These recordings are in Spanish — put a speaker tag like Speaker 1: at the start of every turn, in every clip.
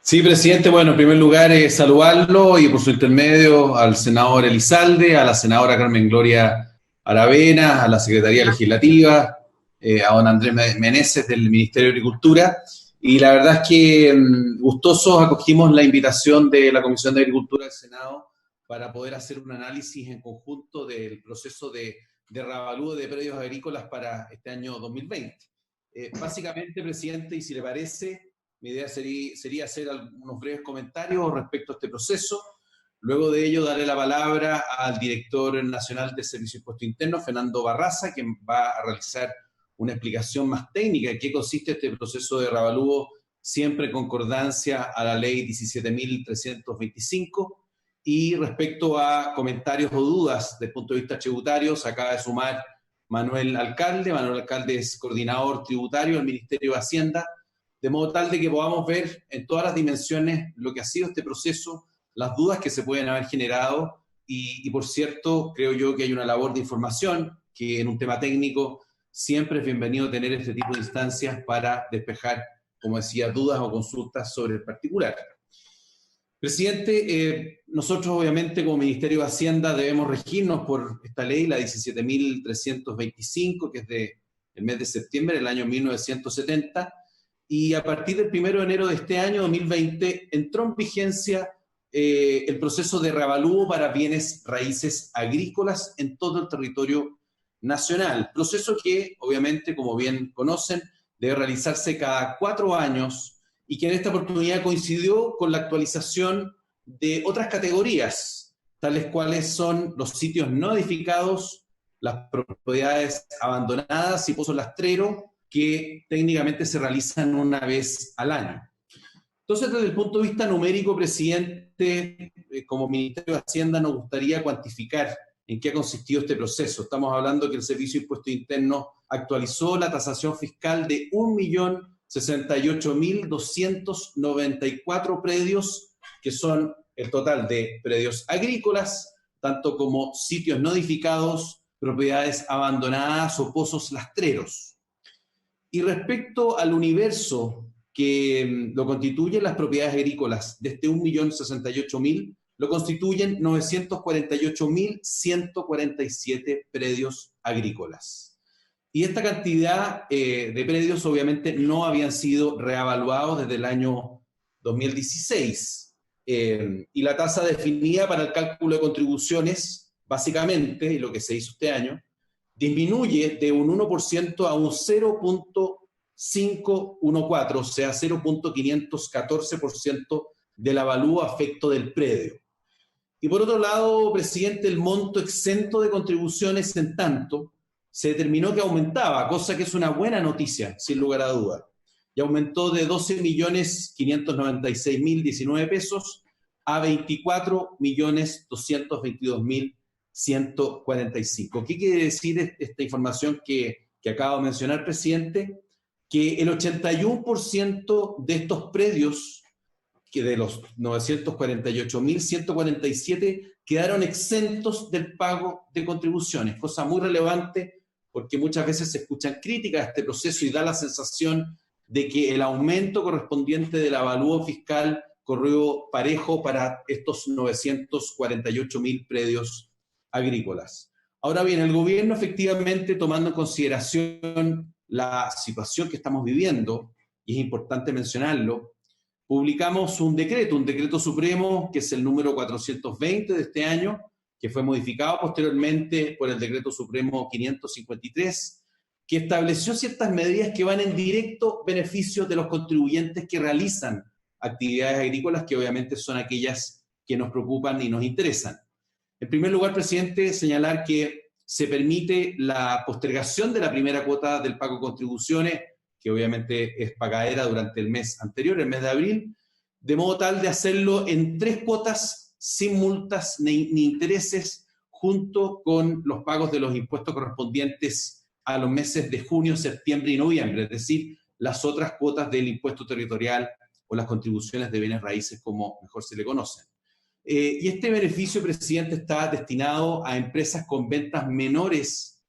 Speaker 1: Sí, presidente, bueno, en primer lugar, saludarlo y por su intermedio al senador Elizalde, a la senadora Carmen Gloria Aravena, a la Secretaría Legislativa, a don Andrés Meneses del Ministerio de Agricultura. Y la verdad es que gustosos acogimos la invitación de la Comisión de Agricultura del Senado para poder hacer un análisis en conjunto del proceso de reavalúo de predios agrícolas para este año 2020. Básicamente, presidente, y si le parece, mi idea sería hacer unos breves comentarios respecto a este proceso. Luego de ello, darle la palabra al director nacional de Servicio de Impuesto Interno, Fernando Barraza, quien va a realizar una explicación más técnica en qué consiste este proceso de reavalúo, siempre en concordancia a la ley 17.325. Y respecto a comentarios o dudas desde el punto de vista tributario, se acaba de sumar Manuel Alcalde. Manuel Alcalde es coordinador tributario del Ministerio de Hacienda, de modo tal de que podamos ver en todas las dimensiones lo que ha sido este proceso, las dudas que se pueden haber generado y por cierto, creo yo que hay una labor de información que en un tema técnico siempre es bienvenido tener este tipo de instancias para despejar, como decía, dudas o consultas sobre el particular. Presidente, nosotros obviamente como Ministerio de Hacienda debemos regirnos por esta ley, la 17.325, que es del mes de septiembre del año 1970, y a partir del 1 de enero de este año, 2020, entró en vigencia el proceso de reavalúo para bienes raíces agrícolas en todo el territorio nacional. Proceso que, obviamente, como bien conocen, debe realizarse cada 4 años y que en esta oportunidad coincidió con la actualización de otras categorías, tales cuales son los sitios no edificados, las propiedades abandonadas y pozos lastreros, que técnicamente se realizan una vez al año. Entonces, desde el punto de vista numérico, presidente, como Ministerio de Hacienda nos gustaría cuantificar en qué ha consistido este proceso. Estamos hablando que el Servicio de Impuesto Interno actualizó la tasación fiscal de 1.068.294 predios, que son el total de predios agrícolas, tanto como sitios no edificados, propiedades abandonadas o pozos lastreros. Y respecto al universo que lo constituyen las propiedades agrícolas, de este 1.068.000, lo constituyen 948.147 predios agrícolas. Y esta cantidad de predios obviamente no habían sido reevaluados desde el año 2016. Y la tasa definida para el cálculo de contribuciones, básicamente, y lo que se hizo este año, disminuye de un 1% a un 0.514, o sea, 0.514% del avalúo a efecto del predio. Y por otro lado, presidente, el monto exento de contribuciones en tanto se determinó que aumentaba, cosa que es una buena noticia, sin lugar a duda. Y aumentó de 12.596.019 pesos a 24.222.145. ¿Qué quiere decir esta información que acabo de mencionar, presidente? Que el 81% de estos predios, que de los 948.147, quedaron exentos del pago de contribuciones, cosa muy relevante porque muchas veces se escuchan críticas a este proceso y da la sensación de que el aumento correspondiente del avalúo fiscal corrió parejo para estos 948.000 predios agrícolas. Ahora bien, el gobierno efectivamente, tomando en consideración la situación que estamos viviendo, y es importante mencionarlo, publicamos un decreto supremo, que es el número 420 de este año, que fue modificado posteriormente por el decreto supremo 553, que estableció ciertas medidas que van en directo beneficio de los contribuyentes que realizan actividades agrícolas, que obviamente son aquellas que nos preocupan y nos interesan. En primer lugar, presidente, señalar que se permite la postergación de la primera cuota del pago de contribuciones, que obviamente es pagadera durante el mes anterior, el mes de abril, de modo tal de hacerlo en 3 cuotas sin multas ni intereses, junto con los pagos de los impuestos correspondientes a los meses de junio, septiembre y noviembre, es decir, las otras cuotas del impuesto territorial o las contribuciones de bienes raíces, como mejor se le conocen. Y este beneficio, presidente, está destinado a empresas con ventas menores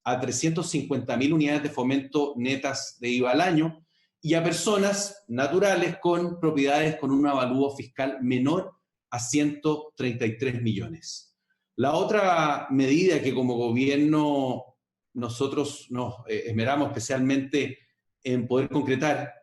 Speaker 1: a 350.000 unidades de fomento netas de IVA al año, y a personas naturales con propiedades con un avalúo fiscal menor a 133 millones. La otra medida que como gobierno nosotros nos esmeramos especialmente en poder concretar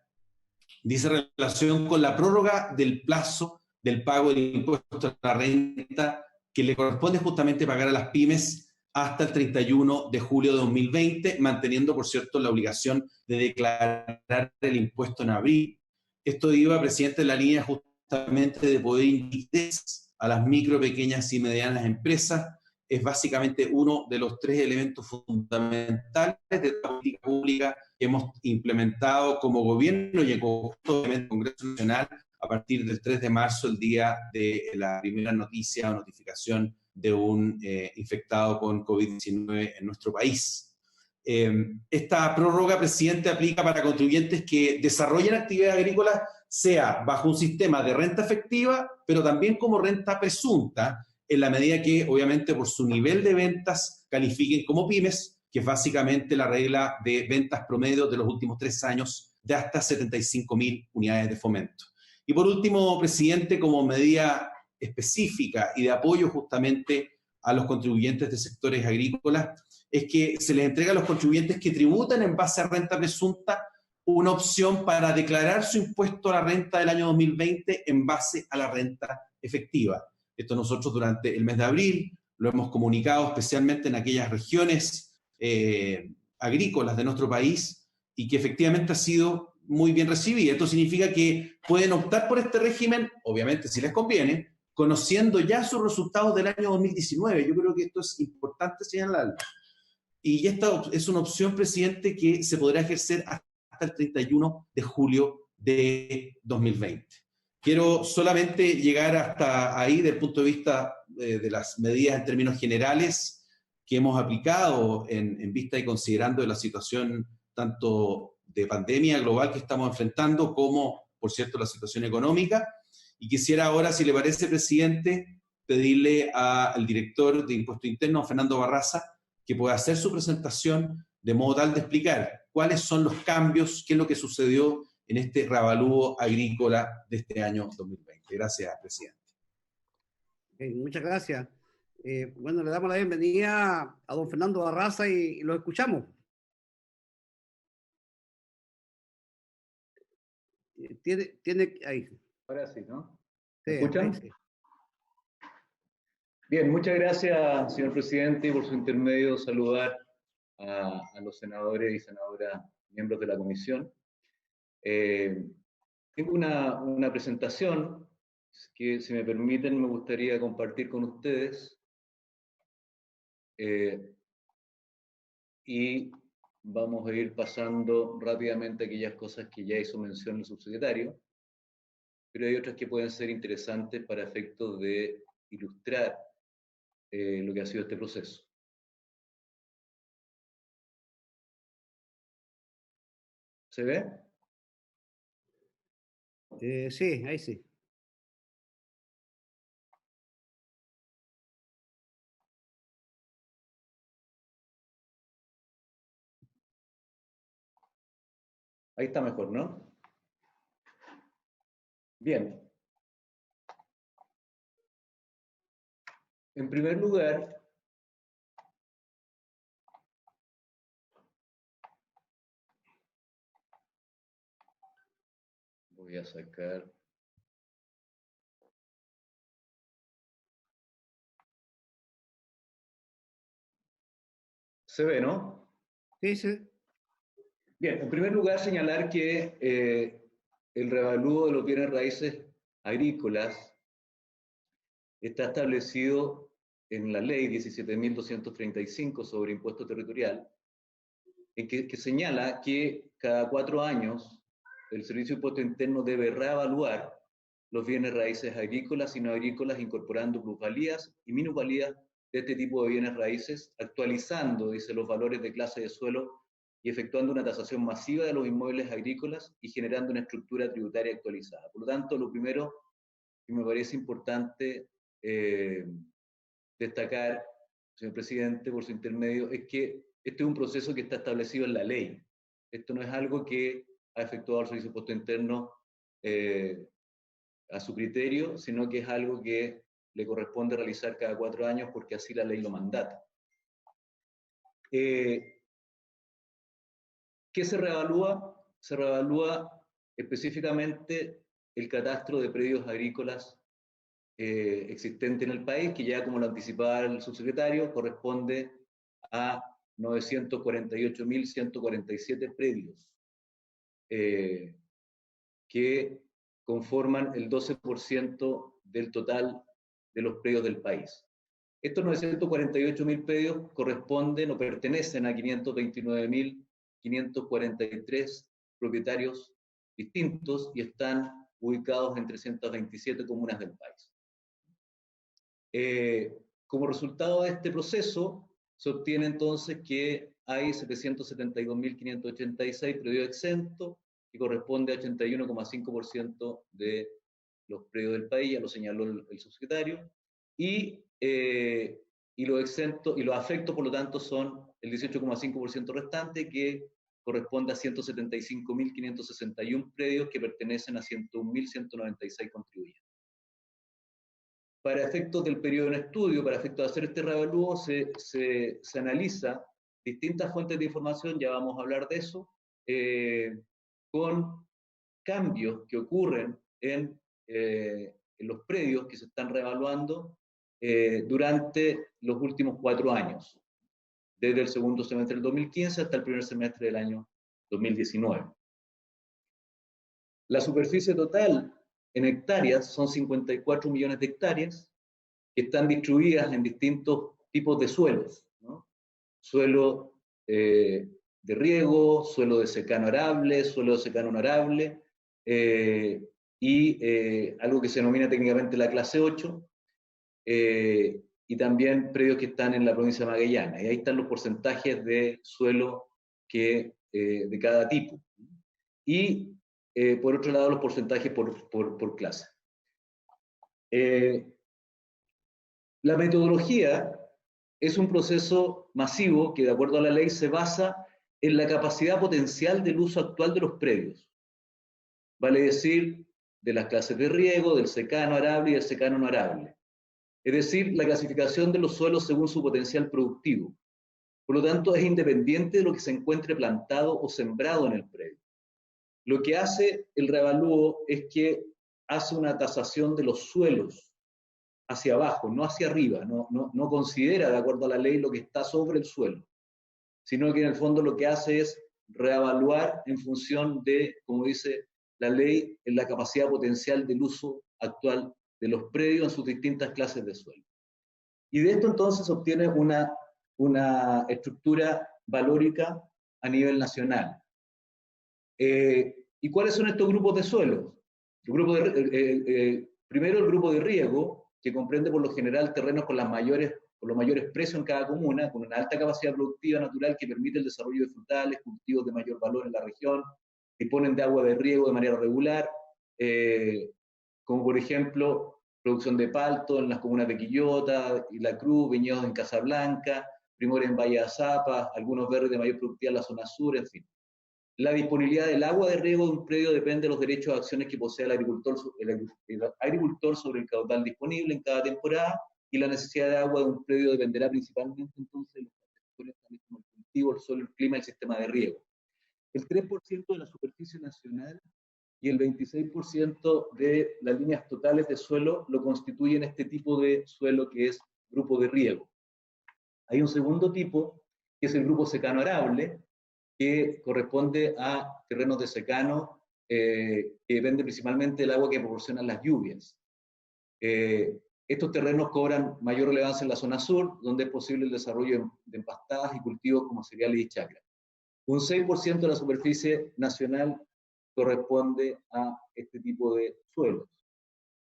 Speaker 1: dice relación con la prórroga del plazo del pago del impuesto a la renta que le corresponde justamente pagar a las pymes hasta el 31 de julio de 2020, manteniendo, por cierto, la obligación de declarar el impuesto en abril. Esto iba, presidente, en la línea justamente de poder invitar a las micro, pequeñas y medianas empresas. Es básicamente uno de los tres elementos fundamentales de la política pública que hemos implementado como gobierno y en conjunto con el Congreso Nacional a partir del 3 de marzo, el día de la primera noticia o notificación de un infectado con COVID-19 en nuestro país. Esta prórroga, presidente, aplica para contribuyentes que desarrollen actividades agrícolas, sea bajo un sistema de renta efectiva, pero también como renta presunta, en la medida que, obviamente, por su nivel de ventas califiquen como pymes, que es básicamente la regla de ventas promedio de los últimos 3 años de hasta 75.000 unidades de fomento. Y por último, presidente, como medida específica y de apoyo justamente a los contribuyentes de sectores agrícolas, es que se les entrega a los contribuyentes que tributan en base a renta presunta una opción para declarar su impuesto a la renta del año 2020 en base a la renta efectiva. Esto nosotros durante el mes de abril lo hemos comunicado especialmente en aquellas regiones agrícolas de nuestro país y que efectivamente ha sido muy bien recibida. Esto significa que pueden optar por este régimen, obviamente si les conviene, conociendo ya sus resultados del año 2019. Yo creo que esto es importante señalarlo. Y esta es una opción, presidente, que se podrá ejercer hasta el 31 de julio de 2020. Quiero solamente llegar hasta ahí desde el punto de vista de las medidas en términos generales que hemos aplicado en vista y considerando la situación tanto de pandemia global que estamos enfrentando como, por cierto, la situación económica. Y quisiera ahora, si le parece, presidente, pedirle al director de Impuesto Interno, Fernando Barraza, que pueda hacer su presentación de modo tal de explicar cuáles son los cambios, qué es lo que sucedió en este reavalúo agrícola de este año 2020. Gracias, presidente.
Speaker 2: Muchas gracias. Bueno, le damos la bienvenida a don Fernando Barraza y lo escuchamos. Tiene ahí.
Speaker 3: Ahora sí, ¿no?
Speaker 2: Sí,
Speaker 3: ¿Me escuchan?
Speaker 2: sí.
Speaker 3: Bien, muchas gracias, señor presidente, y por su intermedio saludar a los senadores y senadoras miembros de la comisión. Tengo una presentación que, si me permiten, me gustaría compartir con ustedes. Y vamos a ir pasando rápidamente aquellas cosas que ya hizo mención el subsecretario, pero hay otras que pueden ser interesantes para efectos de ilustrar lo que ha sido este proceso. ¿Se ve?
Speaker 2: Sí, ahí sí.
Speaker 3: Ahí está mejor, ¿no? Bien. En primer lugar, voy a sacar... ¿Se ve, no?
Speaker 2: Sí, sí.
Speaker 3: Bien, en primer lugar señalar que el revalúo de los bienes raíces agrícolas está establecido en la ley 17.235 sobre impuesto territorial, en que señala que cada 4 años el Servicio de Impuesto Interno debe reevaluar los bienes raíces agrícolas y no agrícolas, incorporando plusvalías y minusvalías de este tipo de bienes raíces, actualizando, dice, los valores de clase de suelo y efectuando una tasación masiva de los inmuebles agrícolas y generando una estructura tributaria actualizada. Por lo tanto, lo primero que me parece importante destacar, señor presidente, por su intermedio, es que este es un proceso que está establecido en la ley. Esto no es algo que ha efectuado el Servicio de Impuesto Interno a su criterio, sino que es algo que le corresponde realizar cada 4 años porque así la ley lo mandata. ¿Qué se reevalúa? Se reevalúa específicamente el catastro de predios agrícolas existente en el país, que ya como lo anticipaba el subsecretario, corresponde a 948.147 predios, que conforman el 12% del total de los predios del país. Estos 948.000 predios corresponden o pertenecen a 529.543 propietarios distintos y están ubicados en 327 comunas del país. Como resultado de este proceso, se obtiene entonces que hay 772.586 predios exentos, que corresponde a 81,5% de los predios del país, ya lo señaló el subsecretario, y los exentos y los afectos, por lo tanto, son el 18,5% restante, que corresponde a 175.561 predios que pertenecen a 101.196 contribuyentes. Para efectos del periodo en estudio, para efectos de hacer este reavalúo, se analiza distintas fuentes de información, ya vamos a hablar de eso, con cambios que ocurren en los predios que se están reevaluando durante los últimos 4 años, desde el segundo semestre del 2015 hasta el primer semestre del año 2019. La superficie total en hectáreas son 54 millones de hectáreas que están distribuidas en distintos tipos de suelos, ¿no? Suelo de riego, suelo de secano arable, suelo de secano no arable, y algo que se denomina técnicamente la clase 8, y también predios que están en la provincia de Magallanes. Y ahí están los porcentajes de suelo de cada tipo. Y por otro lado, los porcentajes por clase. La metodología es un proceso masivo que, de acuerdo a la ley, se basa en la capacidad potencial del uso actual de los predios. Vale decir, de las clases de riego, del secano arable y del secano no arable. Es decir, la clasificación de los suelos según su potencial productivo. Por lo tanto, es independiente de lo que se encuentre plantado o sembrado en el predio. Lo que hace el reavalúo es que hace una tasación de los suelos hacia abajo, no hacia arriba, no considera, de acuerdo a la ley, lo que está sobre el suelo, sino que en el fondo lo que hace es reevaluar en función de, como dice la ley, en la capacidad potencial del uso actual de los predios en sus distintas clases de suelo. Y de esto entonces obtiene una estructura valórica a nivel nacional. ¿Y cuáles son estos grupos de suelos? Primero el grupo de riego, que comprende por lo general terrenos con los mayores precios en cada comuna, con una alta capacidad productiva natural que permite el desarrollo de frutales, cultivos de mayor valor en la región, disponen de agua de riego de manera regular, como por ejemplo producción de palto en las comunas de Quillota y La Cruz, viñedos en Casablanca, primores en Valle de Azapa, algunos verdes de mayor productividad en la zona sur, en fin. La disponibilidad del agua de riego de un predio depende de los derechos de acciones que posee el agricultor sobre el caudal disponible en cada temporada, y la necesidad de agua de un predio dependerá principalmente entonces de los factores tales como el cultivo, el suelo, el clima y el sistema de riego. El 3% de la superficie nacional y el 26% de las líneas totales de suelo lo constituyen este tipo de suelo que es grupo de riego. Hay un segundo tipo, que es el grupo secano arable, que corresponde a terrenos de secano que depende principalmente del agua que proporcionan las lluvias. Estos terrenos cobran mayor relevancia en la zona sur, donde es posible el desarrollo de empastadas y cultivos como cereales y chacras. Un 6% de la superficie nacional corresponde a este tipo de suelos.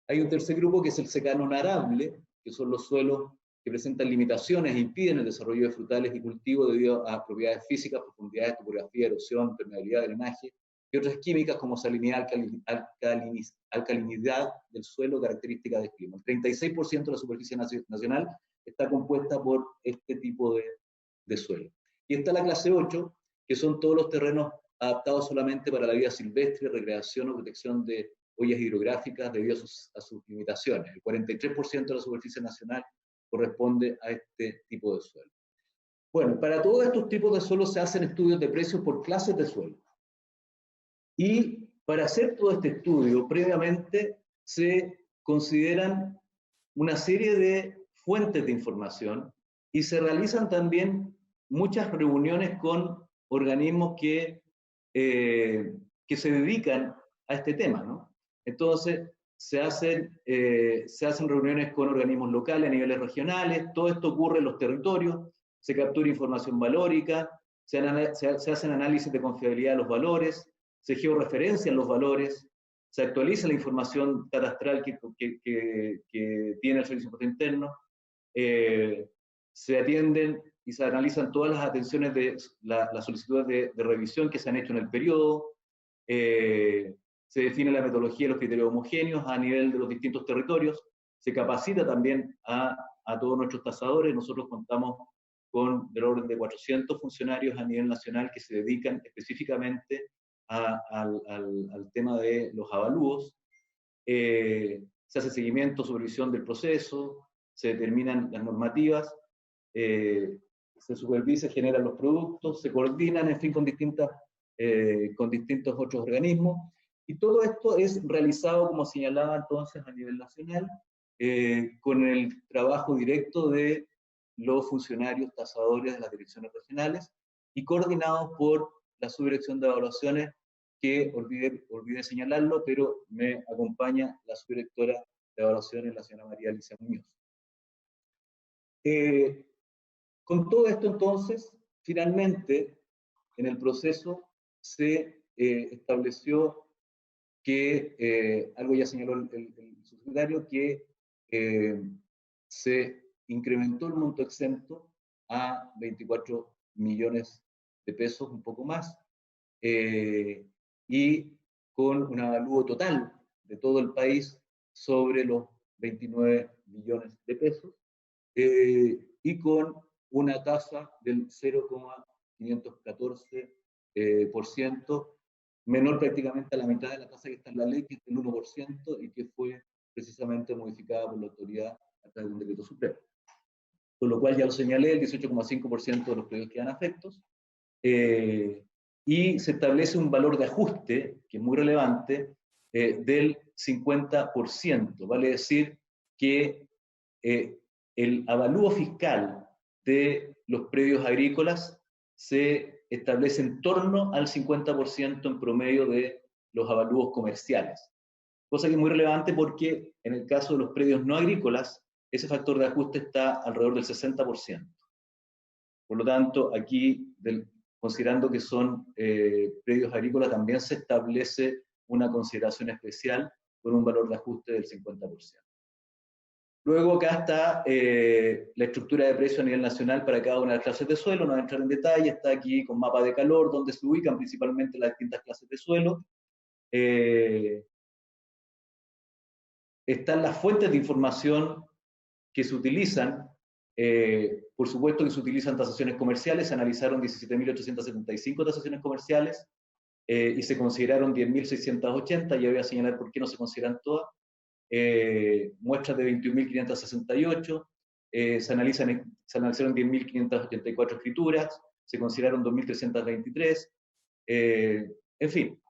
Speaker 3: Hay un tercer grupo que es el secano no arable, que son los suelos que presentan limitaciones e impiden el desarrollo de frutales y cultivos debido a propiedades físicas, profundidades, topografía, erosión, permeabilidad, drenaje y otras químicas como salinidad, alcalinidad del suelo, características del clima. El 36% de la superficie nacional está compuesta por este tipo de suelo. Y está la clase 8, que son todos los terrenos adaptados solamente para la vida silvestre, recreación o protección de ollas hidrográficas debido a sus limitaciones. El 43% de la superficie nacional corresponde a este tipo de suelo. Bueno, para todos estos tipos de suelos se hacen estudios de precios por clases de suelo. Y para hacer todo este estudio, previamente se consideran una serie de fuentes de información y se realizan también muchas reuniones con organismos que se dedican a este tema, ¿no? Entonces, se hacen reuniones con organismos locales a niveles regionales, todo esto ocurre en los territorios, se captura información valórica, se hacen análisis de confiabilidad de los valores, se georreferencian los valores, se actualiza la información catastral que tiene el Servicio de Impuesto Interno, se atienden y se analizan todas las atenciones de las solicitudes de revisión que se han hecho en el periodo, se define la metodología y los criterios homogéneos a nivel de los distintos territorios, se capacita también a todos nuestros tasadores. Nosotros contamos con del orden de 400 funcionarios a nivel nacional que se dedican específicamente al tema de los avalúos. Se hace seguimiento, supervisión del proceso, se determinan las normativas, se supervisa, se generan los productos, se coordinan, en fin, con distintos otros organismos, y todo esto es realizado, como señalaba entonces, a nivel nacional, con el trabajo directo de los funcionarios tasadores de las direcciones regionales y coordinados por la subdirección de evaluaciones, que olvidé señalarlo, pero me acompaña la subdirectora de evaluaciones, la señora María Alicia Muñoz. Con todo esto, entonces, finalmente, en el proceso se estableció que, algo ya señaló el subsecretario, que se incrementó el monto exento a 24 millones de pesos, un poco más, y con un avalúo total de todo el país sobre los 29 millones de pesos, y con una tasa del 0,514%, menor prácticamente a la mitad de la tasa que está en la ley, que es del 1%, y que fue precisamente modificada por la autoridad a través de un decreto supremo. Con lo cual, ya lo señalé, el 18,5% de los predios quedan afectos, y se establece un valor de ajuste, que es muy relevante, del 50%. Vale decir que el avalúo fiscal de los predios agrícolas se establece en torno al 50% en promedio de los avalúos comerciales. Cosa que es muy relevante porque en el caso de los predios no agrícolas, ese factor de ajuste está alrededor del 60%. Por lo tanto, aquí, considerando que son predios agrícolas, también se establece una consideración especial con un valor de ajuste del 50%. Luego acá está la estructura de precio a nivel nacional para cada una de las clases de suelo, no voy a entrar en detalle, está aquí con mapa de calor, donde se ubican principalmente las distintas clases de suelo. Están las fuentes de información que se utilizan, por supuesto que se utilizan tasaciones comerciales, se analizaron 17.875 tasaciones comerciales, y se consideraron 10.680, ya voy a señalar por qué no se consideran todas. Muestras de 21.568, se analizaron 10.584 escrituras, se consideraron 2.323, en fin,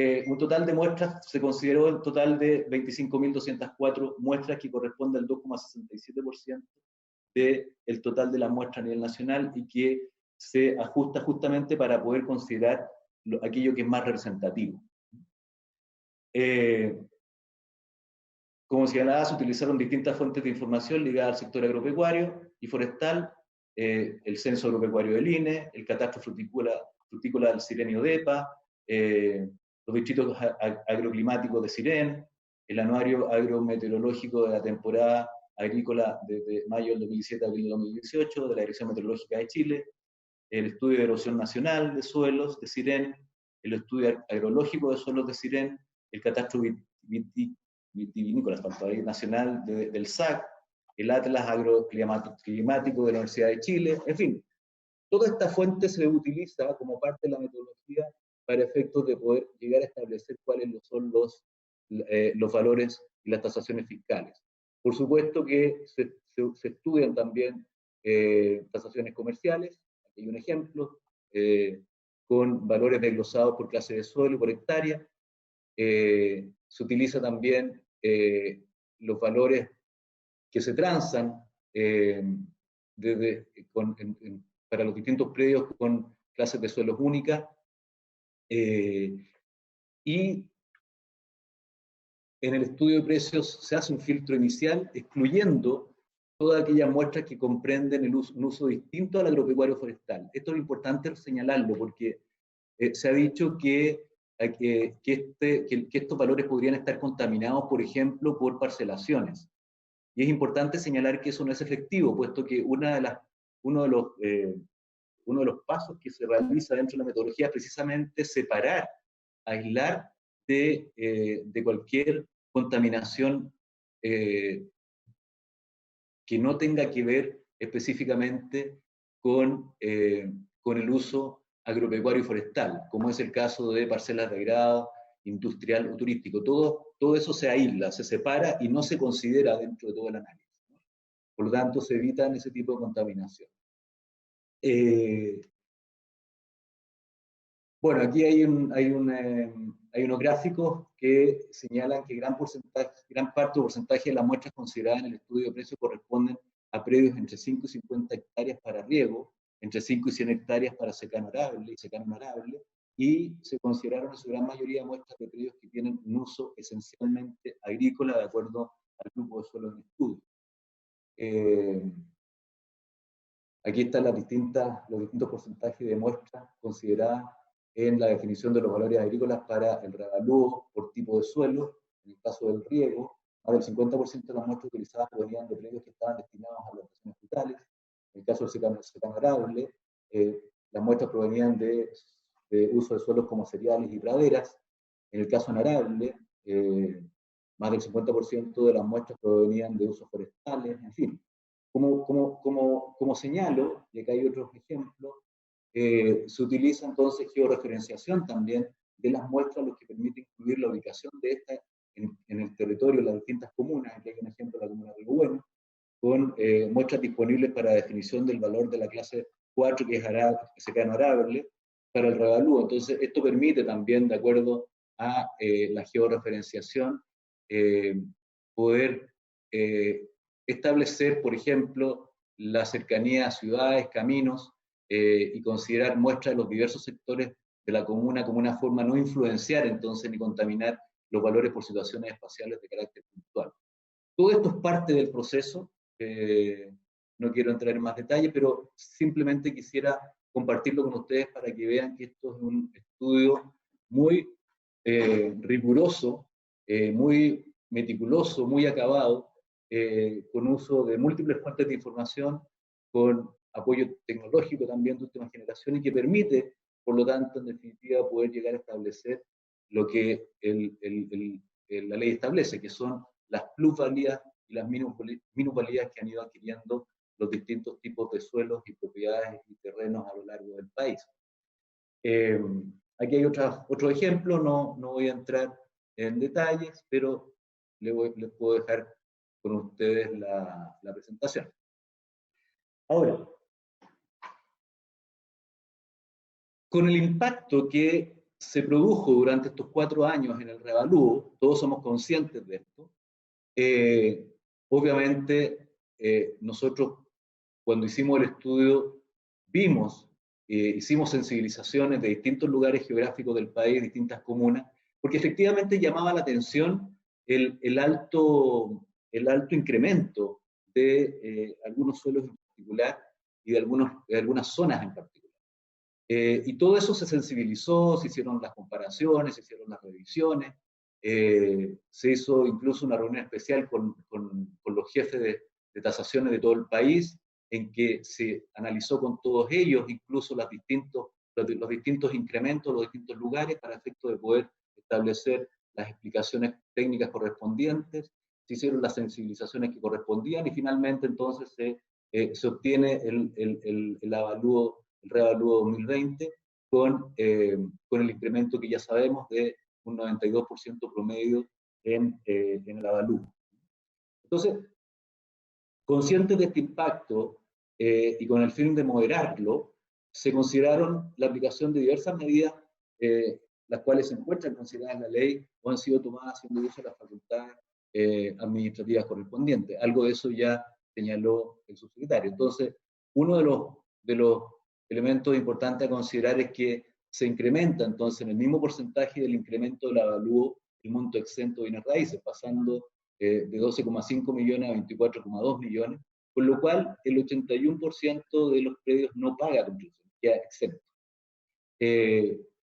Speaker 3: un total de muestras, se consideró el total de 25.204 muestras, que corresponde al 2,67% del total de las muestras a nivel nacional, y que se ajusta justamente para poder considerar aquello que es más representativo. Como señalaba, se utilizaron distintas fuentes de información ligadas al sector agropecuario y forestal, el censo agropecuario del INE, el catastro frutícola del Cirenio DEPA, los distritos agroclimáticos de Cirén, el anuario agrometeorológico de la temporada agrícola desde mayo del 2017 a abril del 2018 de la Dirección Meteorológica de Chile, el estudio de erosión nacional de suelos de Cirén, el estudio agrológico de suelos de Cirén, el catastro vitivinícola nacional del SAC, el Atlas agroclimático de la Universidad de Chile, en fin, Toda esta fuente se utiliza como parte de la metodología para efectos de poder llegar a establecer cuáles son los valores y las tasaciones fiscales. Por supuesto que se estudian también tasaciones comerciales, aquí hay un ejemplo, con valores desglosados por clase de suelo y por hectárea. Se utiliza también los valores que se transan para los distintos predios con clases de suelos únicas, y en el estudio de precios se hace un filtro inicial excluyendo todas aquellas muestras que comprenden un uso distinto al agropecuario forestal. Esto es importante señalarlo porque se ha dicho que estos valores podrían estar contaminados, por ejemplo, por parcelaciones. Y es importante señalar que eso no es efectivo, puesto que uno de los pasos que se realiza dentro de la metodología es precisamente separar, aislar de cualquier contaminación que no tenga que ver específicamente con el uso agropecuario y forestal, como es el caso de parcelas de agrado, industrial o turístico. Todo eso se aísla, se separa y no se considera dentro de todo el análisis, ¿no? Por lo tanto, se evitan ese tipo de contaminación. Bueno, aquí hay unos gráficos que señalan que gran parte o porcentaje de las muestras consideradas en el estudio de precios corresponden a predios entre 5 y 50 hectáreas para riego, entre 5 y 100 hectáreas para secano arable y se consideraron en su gran mayoría muestras de predios que tienen un uso esencialmente agrícola de acuerdo al grupo de suelos en estudio. Aquí están los distintos porcentajes de muestras consideradas en la definición de los valores agrícolas para el revalúo por tipo de suelo. En el caso del riego, más del 50% de las muestras utilizadas provenían de predios que estaban destinados a plantaciones frutales. En el caso del secano arable, las muestras provenían de uso de suelos como cereales y praderas. En el caso arable, más del 50% de las muestras provenían de usos forestales, en fin. Como señalo, y acá hay otros ejemplos, se utiliza entonces georreferenciación también de las muestras, lo que permite incluir la ubicación de estas en el territorio de las distintas comunas. Aquí hay un ejemplo de la comuna de Río Bueno, con muestras disponibles para definición del valor de la clase 4, que es secano arable, para el revalúo. Entonces, esto permite también, de acuerdo a la georreferenciación, poder establecer, por ejemplo, la cercanía a ciudades, caminos, y considerar muestras de los diversos sectores de la comuna como una forma no influenciar entonces ni contaminar los valores por situaciones espaciales de carácter puntual. Todo esto es parte del proceso, no quiero entrar en más detalles, pero simplemente quisiera compartirlo con ustedes para que vean que esto es un estudio muy riguroso, muy meticuloso, muy acabado, con uso de múltiples fuentes de información, con apoyo tecnológico también de última generación y que permite, por lo tanto, en definitiva, poder llegar a establecer lo que la ley establece, que son las plusvalías y las minusvalías que han ido adquiriendo los distintos tipos de suelos y propiedades y terrenos a lo largo del país. Aquí hay otro ejemplo, no voy a entrar en detalles, pero les puedo dejar con ustedes la presentación. Ahora, con el impacto que se produjo durante estos 4 años en el revalúo, todos somos conscientes de esto, obviamente nosotros cuando hicimos el estudio hicimos sensibilizaciones de distintos lugares geográficos del país, distintas comunas, porque efectivamente llamaba la atención el alto incremento de algunos suelos en particular y de algunas zonas en particular. Y todo eso se sensibilizó, se hicieron las comparaciones, se hicieron las revisiones, se hizo incluso una reunión especial con los jefes de tasaciones de todo el país, en que se analizó con todos ellos incluso los distintos incrementos, los distintos lugares, para efecto de poder establecer las explicaciones técnicas correspondientes, se hicieron las sensibilizaciones que correspondían y finalmente entonces se obtiene el avalúo el revalúo 2020 con el incremento que ya sabemos de un 92% promedio en el avalúo. Entonces, conscientes de este impacto y con el fin de moderarlo, se consideraron la aplicación de diversas medidas, las cuales se encuentran consideradas en la ley o han sido tomadas haciendo uso de las facultades administrativas correspondientes. Algo de eso ya señaló el subsecretario. Entonces, uno de los elementos importantes a considerar es que se incrementa entonces en el mismo porcentaje del incremento del avalúo el monto exento de bienes raíces, pasando de 12,5 millones a 24,2 millones, con lo cual el 81% de los predios no paga contribución, queda exento.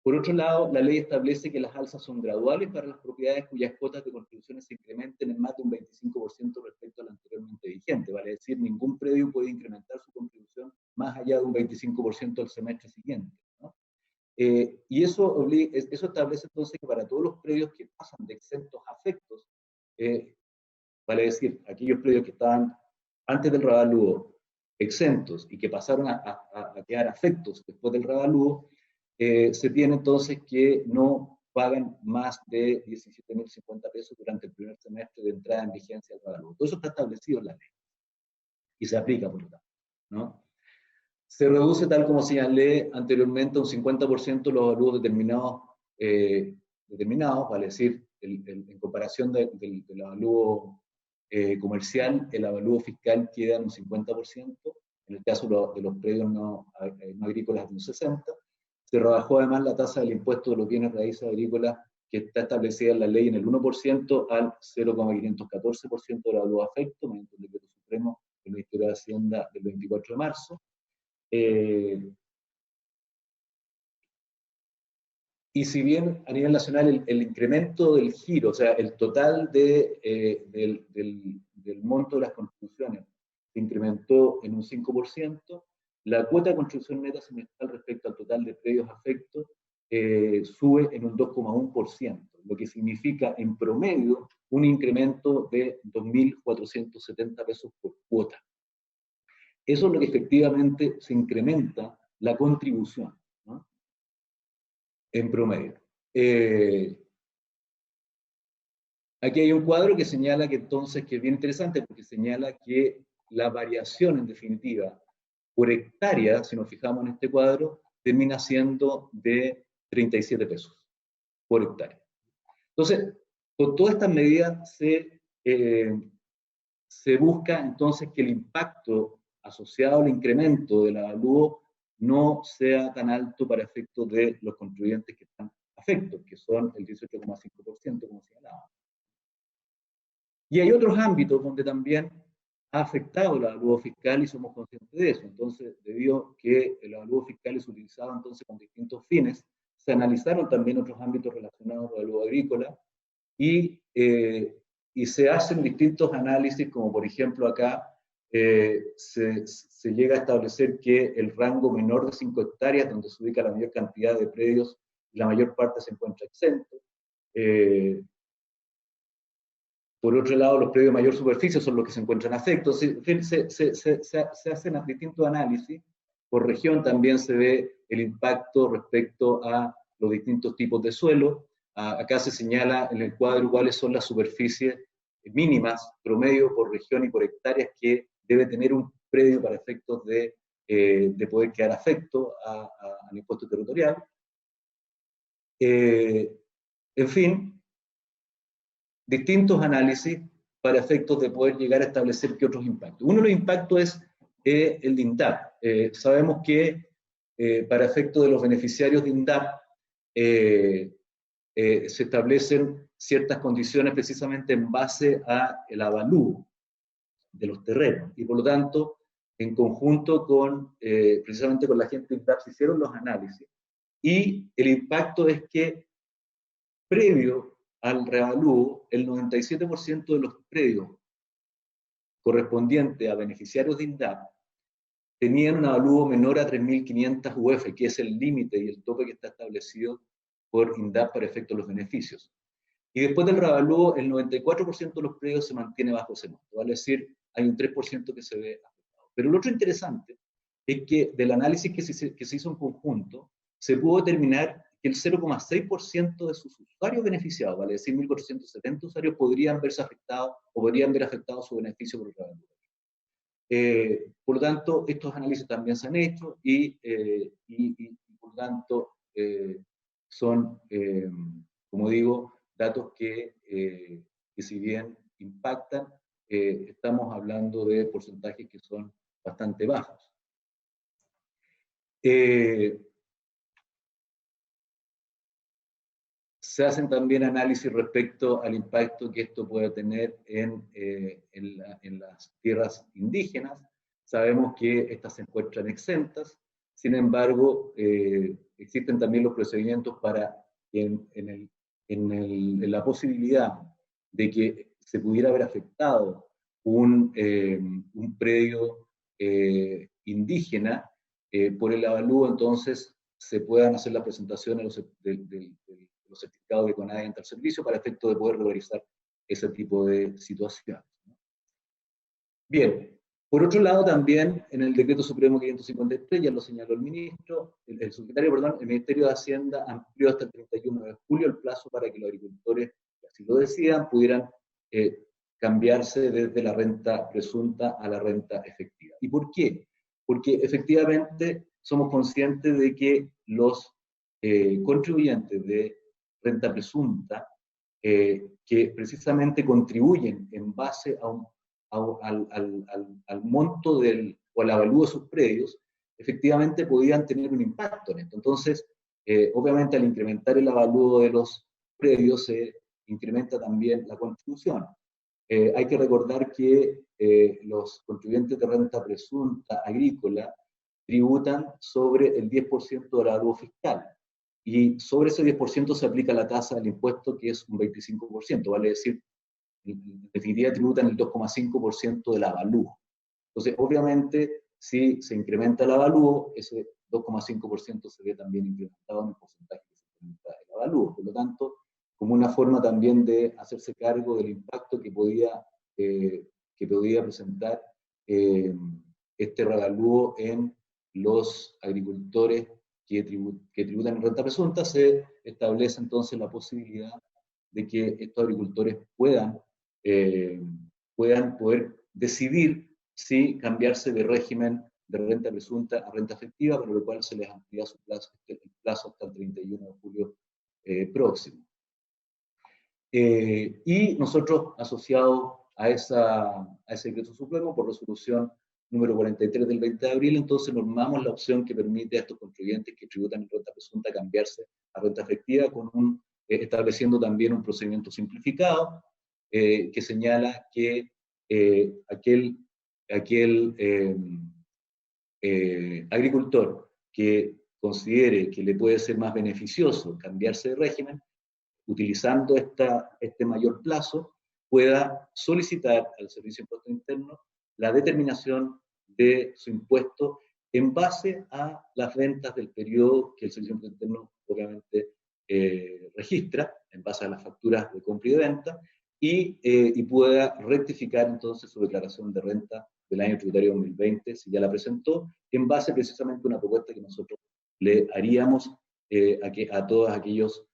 Speaker 3: Por otro lado, la ley establece que las alzas son graduales para las propiedades cuyas cuotas de contribuciones se incrementen en más de un 25% respecto al anteriormente vigente. Vale decir, ningún predio puede incrementar su contribución más allá de un 25% al semestre siguiente, ¿no? Y eso establece entonces que para todos los predios que pasan de exentos a afectos, vale decir, aquellos predios que estaban antes del revalúo exentos y que pasaron a quedar afectos después del revalúo, se tiene entonces que no pagan más de 17.050 pesos durante el primer semestre de entrada en vigencia del revalúo. Todo eso está establecido en la ley y se aplica, por lo tanto, ¿no? Se reduce, tal como señalé anteriormente, un 50% los avalúos determinados, vale decir, en comparación del avalúo comercial, el avalúo fiscal queda en un 50%, en el caso de los predios no agrícolas de un 60%. Se rebajó además la tasa del impuesto de los bienes raíces agrícolas, que está establecida en la ley en el 1% al 0,514% del avalúo afecto, mediante el decreto supremo del Ministerio de Hacienda del 24 de marzo. Y si bien a nivel nacional el incremento del giro, o sea, el total del monto de las contribuciones se incrementó en un 5%, la cuota de contribución neta semestral respecto al total de predios afectos sube en un 2,1%, lo que significa en promedio un incremento de 2.470 pesos por cuota. Eso es lo que efectivamente se incrementa la contribución, ¿no? En promedio. Aquí hay un cuadro que señala que entonces, que es bien interesante, porque señala que la variación en definitiva por hectárea, si nos fijamos en este cuadro, termina siendo de 37 pesos por hectárea. Entonces, con todas estas medidas se busca entonces que el impacto asociado al incremento del avalúo no sea tan alto para efectos de los contribuyentes que están afectos, que son el 18,5%, como señalaba. Y hay otros ámbitos donde también ha afectado el avalúo fiscal y somos conscientes de eso. Entonces, debido a que el avalúo fiscal es utilizado entonces con distintos fines, se analizaron también otros ámbitos relacionados al avalúo agrícola y se hacen distintos análisis, como por ejemplo acá se llega a establecer que el rango menor de 5 hectáreas, donde se ubica la mayor cantidad de predios, la mayor parte se encuentra exento. Por otro lado, los predios de mayor superficie son los que se encuentran afectos. Se hacen distintos análisis. Por región también se ve el impacto respecto a los distintos tipos de suelo. Acá se señala en el cuadro cuáles son las superficies mínimas, promedio por región y por hectáreas que debe tener un predio para efectos de poder quedar afecto al impuesto territorial. En fin, distintos análisis para efectos de poder llegar a establecer qué otros impactos. Uno de los impactos es el de INDAP. Sabemos que para efectos de los beneficiarios de INDAP se establecen ciertas condiciones precisamente en base al avalúo de los terrenos, y por lo tanto, en conjunto con, precisamente con la gente de INDAP, se hicieron los análisis, y el impacto es que, previo al reavalúo, el 97% de los predios correspondientes a beneficiarios de INDAP tenían un avalúo menor a 3.500 UF, que es el límite y el tope que está establecido por INDAP para efectos de los beneficios. Y después del reavalúo, el 94% de los predios se mantiene bajo ese monto, vale decir, hay un 3% que se ve afectado. Pero lo otro interesante es que del análisis que se hizo en conjunto, se pudo determinar que el 0,6% de sus usuarios beneficiados, vale decir 1.470 usuarios, podrían verse afectados o podrían ver afectados su beneficio por el revalúo. Por lo tanto, estos análisis también se han hecho y por lo tanto son, como digo, datos que si bien impactan, estamos hablando de porcentajes que son bastante bajos. Se hacen también análisis respecto al impacto que esto puede tener en las tierras indígenas. Sabemos que estas se encuentran exentas, sin embargo, existen también los procedimientos para, en la posibilidad de que se pudiera haber afectado un predio indígena por el avalúo, entonces se puedan hacer las presentaciones los certificados de CONADE ante el servicio para efecto de poder regularizar ese tipo de situaciones. Bien, por otro lado también en el Decreto Supremo 553, ya lo señaló el ministro, el secretario, perdón, el Ministerio de Hacienda amplió hasta el 31 de julio el plazo para que los agricultores, que así lo decidan, pudieran cambiarse desde la renta presunta a la renta efectiva. ¿Y por qué? Porque efectivamente somos conscientes de que los contribuyentes de renta presunta, que precisamente contribuyen en base al monto o al avalúo de sus predios, efectivamente podían tener un impacto en esto. Entonces, obviamente al incrementar el avalúo de los predios se incrementa también la contribución. Hay que recordar que los contribuyentes de renta presunta agrícola tributan sobre el 10% del avalúo fiscal. Y sobre ese 10% se aplica la tasa del impuesto, que es un 25%, vale decir, en definitiva tributan el 2,5% del avalúo. Entonces, obviamente, si se incrementa el avalúo, ese 2,5% se ve también incrementado en el porcentaje que se incrementa el avalúo. Por lo tanto, como una forma también de hacerse cargo del impacto que podía presentar este revalúo en los agricultores que tributan en renta presunta, se establece entonces la posibilidad de que estos agricultores puedan poder decidir si cambiarse de régimen de renta presunta a renta efectiva, para lo cual se les amplía el plazo hasta el 31 de julio próximo. Y nosotros, asociados a ese decreto supremo, por resolución número 43 del 20 de abril, entonces normamos la opción que permite a estos contribuyentes que tributan en renta presunta cambiarse a renta efectiva, estableciendo también un procedimiento simplificado que señala que aquel agricultor que considere que le puede ser más beneficioso cambiarse de régimen, utilizando este mayor plazo, pueda solicitar al Servicio de Impuesto Interno la determinación de su impuesto en base a las ventas del periodo que el Servicio de Impuesto Interno obviamente registra, en base a las facturas de compra y de venta, y pueda rectificar entonces su declaración de renta del año tributario 2020, si ya la presentó, en base precisamente a una propuesta que nosotros le haríamos a todos aquellos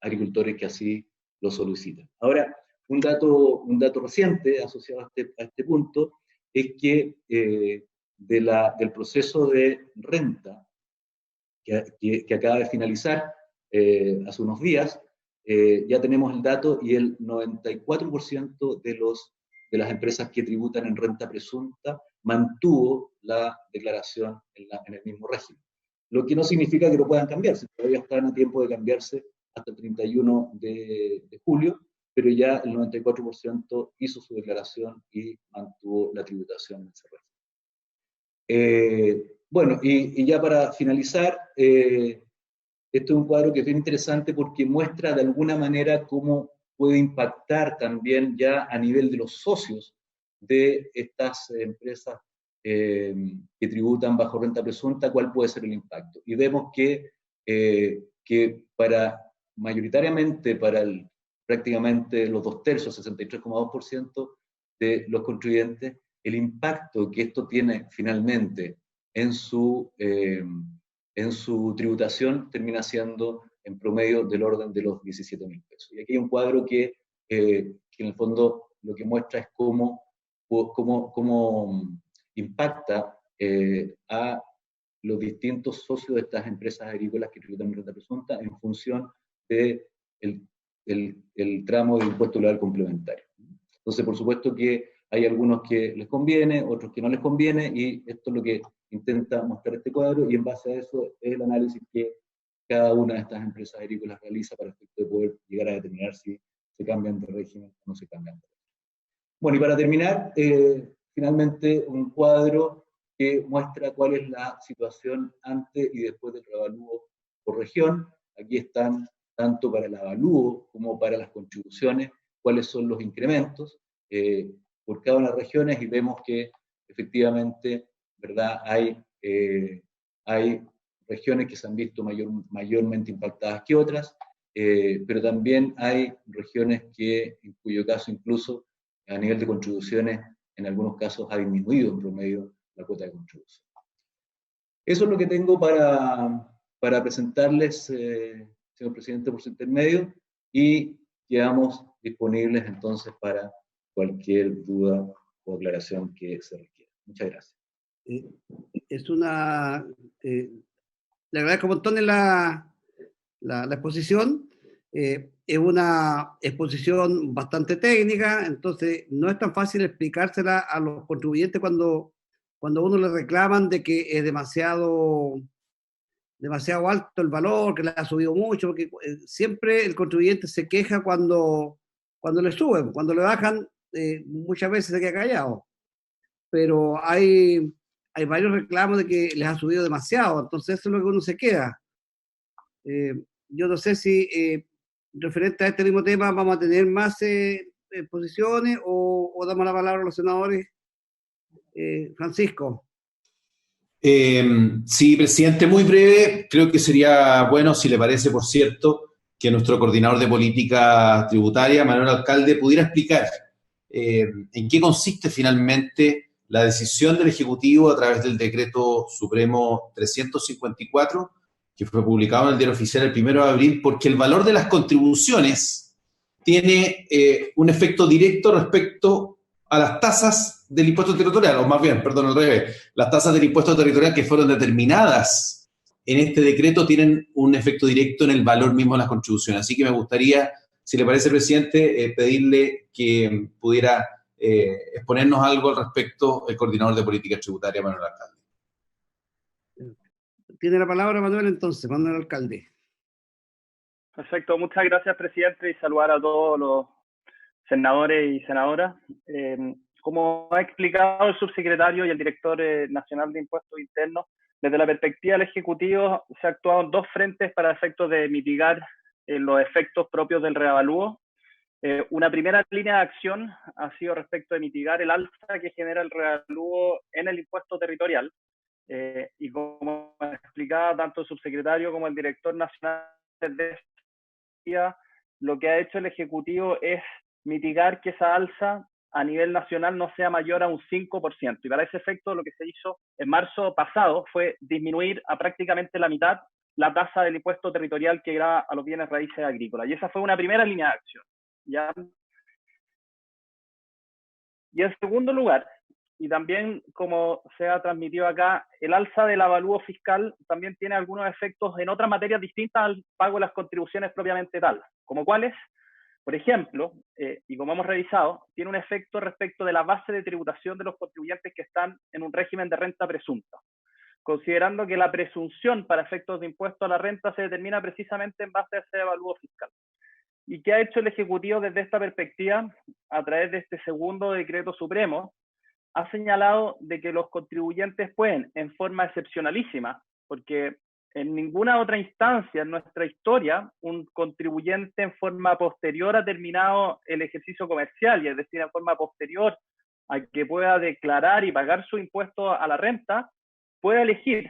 Speaker 3: agricultores que así lo solicitan. Ahora, un dato reciente asociado a este punto es que del proceso de renta que acaba de finalizar hace unos días, ya tenemos el dato y el 94% de las empresas que tributan en renta presunta mantuvo la declaración en el mismo régimen. Lo que no significa que no puedan cambiarse, todavía están a tiempo de cambiarse hasta el 31 de julio, pero ya el 94% hizo su declaración y mantuvo la tributación en ese régimen. Bueno, y ya para finalizar, este es un cuadro que es bien interesante porque muestra de alguna manera cómo puede impactar también ya a nivel de los socios de estas empresas que tributan bajo renta presunta, cuál puede ser el impacto. Y vemos que mayoritariamente para prácticamente los 2/3, 63,2% de los contribuyentes, el impacto que esto tiene finalmente en su tributación termina siendo en promedio del orden de los 17.000 pesos. Y aquí hay un cuadro que en el fondo lo que muestra es cómo impacta a los distintos socios de estas empresas agrícolas que tributan renta presunta en función del el tramo de impuesto legal complementario. Entonces, por supuesto que hay algunos que les conviene, otros que no les conviene, y esto es lo que intenta mostrar este cuadro, y en base a eso es el análisis que cada una de estas empresas agrícolas realiza para efecto de poder llegar a determinar si se cambian de régimen o no se cambian de régimen. Bueno, y para terminar, finalmente un cuadro que muestra cuál es la situación antes y después del revalúo por región. Aquí están, tanto para el avalúo como para las contribuciones, cuáles son los incrementos por cada una de las regiones, y vemos que efectivamente, ¿verdad? Hay regiones que se han visto mayormente impactadas que otras, pero también hay regiones en cuyo caso incluso a nivel de contribuciones, en algunos casos ha disminuido en promedio la cuota de contribución. Eso es lo que tengo para presentarles, señor presidente, por su intermedio, y quedamos disponibles entonces para cualquier duda o aclaración que se requiera. Muchas gracias.
Speaker 2: Le agradezco un montón la exposición. Es una exposición bastante técnica, entonces no es tan fácil explicársela a los contribuyentes cuando uno le reclaman de que es demasiado alto el valor, que le ha subido mucho, porque siempre el contribuyente se queja cuando le suben, cuando le bajan, muchas veces se queda callado. Pero hay varios reclamos de que les ha subido demasiado, entonces eso es lo que uno se queda. Yo no sé si referente a este mismo tema vamos a tener más posiciones o damos la palabra a los senadores. Francisco.
Speaker 1: Sí, presidente, muy breve. Creo que sería bueno, si le parece, por cierto, que nuestro coordinador de política tributaria, Manuel Alcalde, pudiera explicar en qué consiste finalmente la decisión del Ejecutivo a través del Decreto Supremo 354, que fue publicado en el Diario Oficial el 1 de abril, porque el valor de las contribuciones tiene un efecto directo respecto a las tasas del impuesto territorial, o más bien, perdón, al revés, las tasas del impuesto territorial que fueron determinadas en este decreto tienen un efecto directo en el valor mismo de las contribuciones. Así que me gustaría, si le parece, presidente, pedirle que pudiera exponernos algo al respecto el coordinador de política tributaria, Manuel Alcalde.
Speaker 2: Tiene la palabra Manuel entonces, Manuel Alcalde.
Speaker 4: Perfecto, muchas gracias, presidente, y saludar a todos los senadores y senadoras. Como ha explicado el subsecretario y el director nacional de Impuestos Internos, desde la perspectiva del Ejecutivo se ha actuado en dos frentes para efectos de mitigar los efectos propios del reavalúo. Una primera línea de acción ha sido respecto de mitigar el alza que genera el reavalúo en el impuesto territorial. Y como explicaba tanto el subsecretario como el director nacional de lo que ha hecho el Ejecutivo es mitigar que esa alza a nivel nacional no sea mayor a un 5%. Y para ese efecto lo que se hizo en marzo pasado fue disminuir a prácticamente la mitad la tasa del impuesto territorial que grava a los bienes raíces agrícolas. Y esa fue una primera línea de acción, ¿ya? Y en segundo lugar, y también como se ha transmitido acá, el alza del avalúo fiscal también tiene algunos efectos en otras materias distintas al pago de las contribuciones propiamente tal, como cuáles, por ejemplo, y como hemos revisado, tiene un efecto respecto de la base de tributación de los contribuyentes que están en un régimen de renta presunta, considerando que la presunción para efectos de impuesto a la renta se determina precisamente en base a ese avalúo fiscal. ¿Y qué ha hecho el Ejecutivo desde esta perspectiva? A través de este segundo decreto supremo, ha señalado de que los contribuyentes pueden, en forma excepcionalísima, porque en ninguna otra instancia en nuestra historia, un contribuyente en forma posterior ha terminado el ejercicio comercial, y es decir, en forma posterior a que pueda declarar y pagar su impuesto a la renta, puede elegir,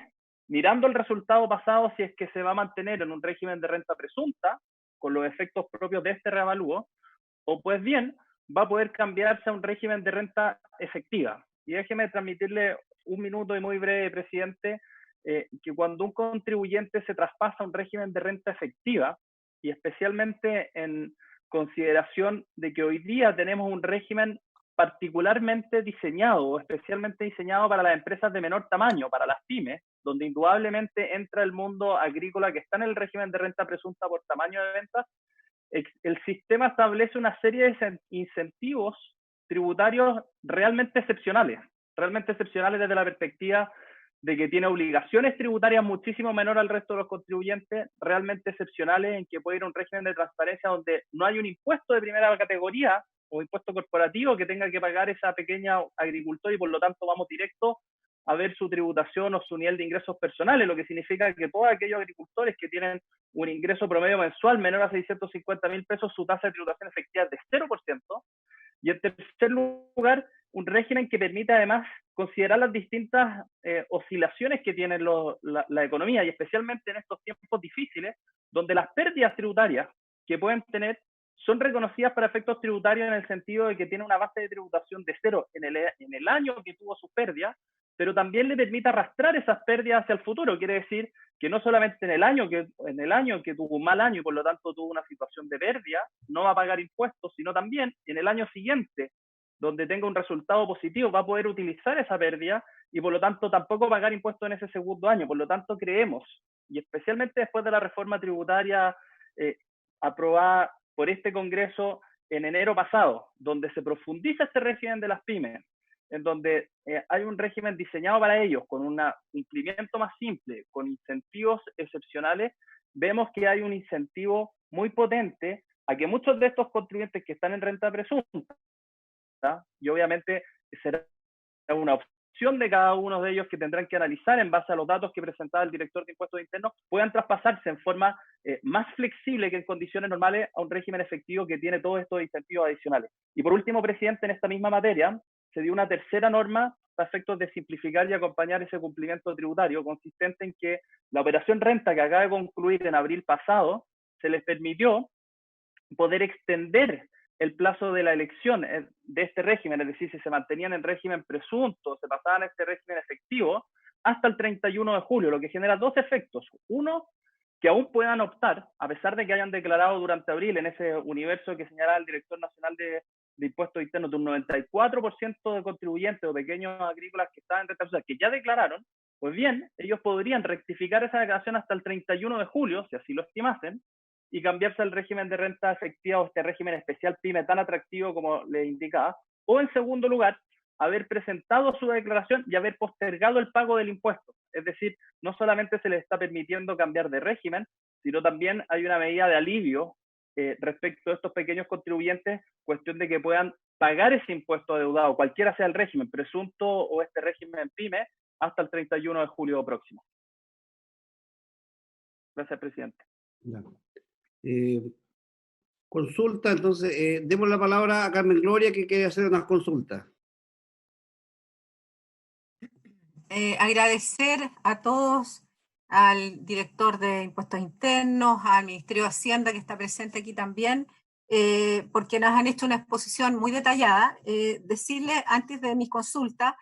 Speaker 4: mirando el resultado pasado, si es que se va a mantener en un régimen de renta presunta, con los efectos propios de este reavalúo, o pues bien, va a poder cambiarse a un régimen de renta efectiva. Y déjeme transmitirle un minuto y muy breve, presidente, que cuando un contribuyente se traspasa a un régimen de renta efectiva, y especialmente en consideración de que hoy día tenemos un régimen particularmente diseñado, o especialmente diseñado para las empresas de menor tamaño, para las pymes, donde indudablemente entra el mundo agrícola que está en el régimen de renta presunta por tamaño de ventas, el sistema establece una serie de incentivos tributarios realmente excepcionales desde la perspectiva de que tiene obligaciones tributarias muchísimo menor al resto de los contribuyentes, realmente excepcionales, en que puede ir a un régimen de transparencia donde no hay un impuesto de primera categoría o impuesto corporativo que tenga que pagar esa pequeña agricultor, y por lo tanto vamos directo a ver su tributación o su nivel de ingresos personales, lo que significa que todos aquellos agricultores que tienen un ingreso promedio mensual menor a 650.000 pesos, su tasa de tributación efectiva es de 0%. Y en tercer lugar, un régimen que permite además considerar las distintas oscilaciones que tiene la economía, y especialmente en estos tiempos difíciles, donde las pérdidas tributarias que pueden tener son reconocidas para efectos tributarios en el sentido de que tiene una base de tributación de cero en el año que tuvo sus pérdidas, pero también le permite arrastrar esas pérdidas hacia el futuro. Quiere decir que no solamente en el año que tuvo un mal año y por lo tanto tuvo una situación de pérdida, no va a pagar impuestos, sino también en el año siguiente, donde tenga un resultado positivo, va a poder utilizar esa pérdida y por lo tanto tampoco pagar impuestos en ese segundo año. Por lo tanto, creemos, y especialmente después de la reforma tributaria aprobada por este Congreso en enero pasado, donde se profundiza este régimen de las pymes, en donde hay un régimen diseñado para ellos, con un cumplimiento más simple, con incentivos excepcionales, vemos que hay un incentivo muy potente a que muchos de estos contribuyentes que están en renta presunta, y obviamente será una opción de cada uno de ellos que tendrán que analizar en base a los datos que presentaba el director de Impuestos Internos, puedan traspasarse en forma más flexible que en condiciones normales a un régimen efectivo que tiene todos estos incentivos adicionales. Y por último, presidente, en esta misma materia, se dio una tercera norma a efectos de simplificar y acompañar ese cumplimiento tributario, consistente en que la operación renta que acaba de concluir en abril pasado, se les permitió poder extender el plazo de la elección de este régimen, es decir, si se mantenían en régimen presunto, se pasaban a este régimen efectivo, hasta el 31 de julio, lo que genera dos efectos. Uno, que aún puedan optar, a pesar de que hayan declarado durante abril en ese universo que señalaba el director nacional de Impuestos Internos, de un 94% de contribuyentes o pequeños agrícolas que estaban en renta presunta, que ya declararon, pues bien, ellos podrían rectificar esa declaración hasta el 31 de julio, si así lo estimasen, y cambiarse al régimen de renta efectiva o este régimen especial PYME tan atractivo como le indicaba, o en segundo lugar, haber presentado su declaración y haber postergado el pago del impuesto. Es decir, no solamente se les está permitiendo cambiar de régimen, sino también hay una medida de alivio respecto a estos pequeños contribuyentes, cuestión de que puedan pagar ese impuesto adeudado, cualquiera sea el régimen, presunto o este régimen PYME, hasta el 31 de julio próximo. Gracias, presidente.
Speaker 2: Consulta, entonces, demos la palabra a Carmen Gloria, que quiere hacer unas consultas.
Speaker 5: Agradecer a todos, al director de Impuestos Internos, al Ministerio de Hacienda que está presente aquí también, porque nos han hecho una exposición muy detallada. Decirle antes de mis consultas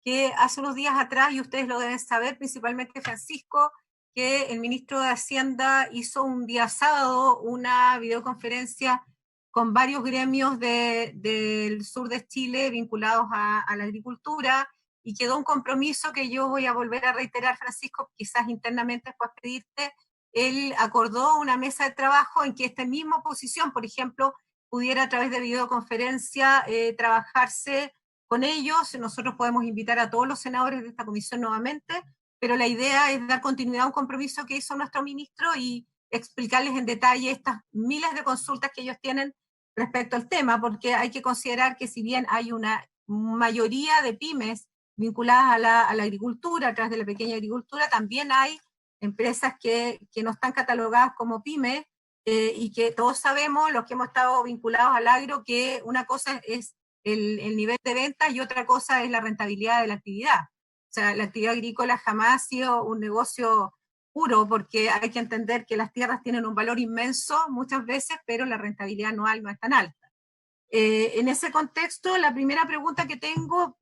Speaker 5: que hace unos días atrás, y ustedes lo deben saber, principalmente Francisco, que el ministro de Hacienda hizo un día sábado una videoconferencia con varios gremios del sur de Chile vinculados a la agricultura, y quedó un compromiso que yo voy a volver a reiterar, Francisco, quizás internamente después pedirte. Él acordó una mesa de trabajo en que esta misma posición, por ejemplo, pudiera a través de videoconferencia trabajarse con ellos. Nosotros podemos invitar a todos los senadores de esta comisión nuevamente, pero la idea es dar continuidad a un compromiso que hizo nuestro ministro y explicarles en detalle estas miles de consultas que ellos tienen respecto al tema, porque hay que considerar que si bien hay una mayoría de pymes vinculadas a la agricultura, a través de la pequeña agricultura, también hay empresas que no están catalogadas como pymes y que todos sabemos, los que hemos estado vinculados al agro, que una cosa es el nivel de ventas y otra cosa es la rentabilidad de la actividad. O sea, la actividad agrícola jamás ha sido un negocio puro, porque hay que entender que las tierras tienen un valor inmenso muchas veces, pero la rentabilidad anual no es tan alta. En ese contexto, la primera pregunta que tengo,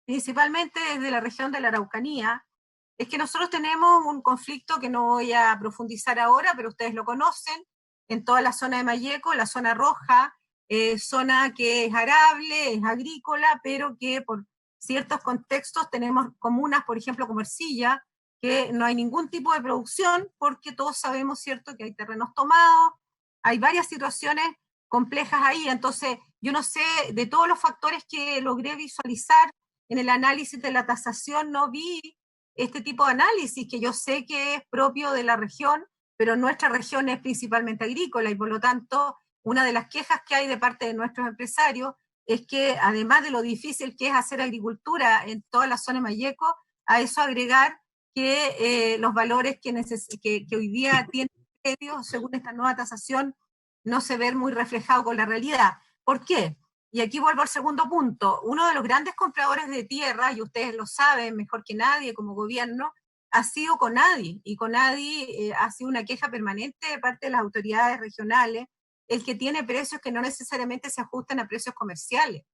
Speaker 5: principalmente desde la región de la Araucanía, es que nosotros tenemos un conflicto que no voy a profundizar ahora, pero ustedes lo conocen, en toda la zona de Mayeco, la zona roja, zona que es arable, es agrícola, pero que por ciertos contextos tenemos comunas, por ejemplo, como Ercilla, que no hay ningún tipo de producción, porque todos sabemos, ¿cierto?, que hay terrenos tomados, hay varias situaciones complejas ahí. Entonces, yo no sé, de todos los factores que logré visualizar en el análisis de la tasación, no vi este tipo de análisis, que yo sé que es propio de la región, pero nuestra región es principalmente agrícola y por lo tanto una de las quejas que hay de parte de nuestros empresarios es que además de lo difícil que es hacer agricultura en toda la zona de Mayeco, a eso agregar que los valores que hoy día tienen predios, según esta nueva tasación, no se ven muy reflejados con la realidad. ¿Por qué? Y aquí vuelvo al segundo punto. Uno de los grandes compradores de tierra, y ustedes lo saben mejor que nadie como gobierno, ha sido Conadi, y Conadi ha sido una queja permanente de parte de las autoridades regionales, el que tiene precios que no necesariamente se ajustan a precios comerciales,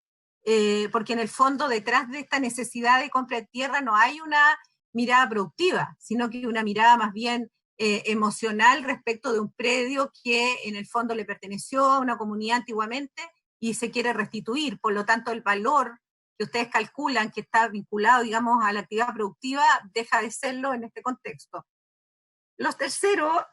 Speaker 5: porque en el fondo detrás de esta necesidad de compra de tierra no hay una mirada productiva, sino que una mirada más bien emocional respecto de un predio que en el fondo le perteneció a una comunidad antiguamente y se quiere restituir. Por lo tanto, el valor que ustedes calculan que está vinculado, digamos, a la actividad productiva, deja de serlo en este contexto. Lo tercero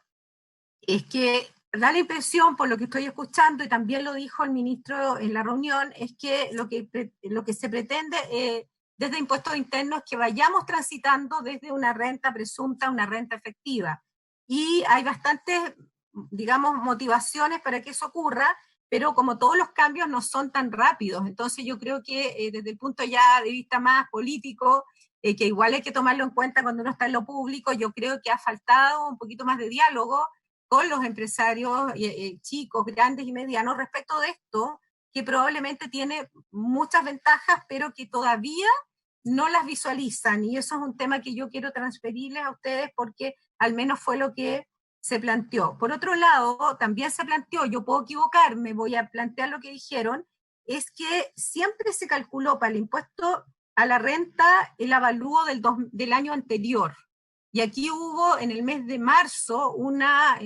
Speaker 5: es que da la impresión, por lo que estoy escuchando, y también lo dijo el ministro en la reunión, es que lo que se pretende desde impuestos internos es que vayamos transitando desde una renta presunta a una renta efectiva. Y hay bastantes, digamos, motivaciones para que eso ocurra, pero como todos los cambios no son tan rápidos, entonces yo creo que desde el punto ya de vista más político, que igual hay que tomarlo en cuenta cuando uno está en lo público, yo creo que ha faltado un poquito más de diálogo con los empresarios chicos, grandes y medianos respecto de esto, que probablemente tiene muchas ventajas, pero que todavía no las visualizan, y eso es un tema que yo quiero transferirles a ustedes porque al menos fue lo que se planteó. Por otro lado, también se planteó, yo puedo equivocarme, voy a plantear lo que dijeron, es que siempre se calculó para el impuesto a la renta el avalúo del año anterior. Y aquí hubo en el mes de marzo una,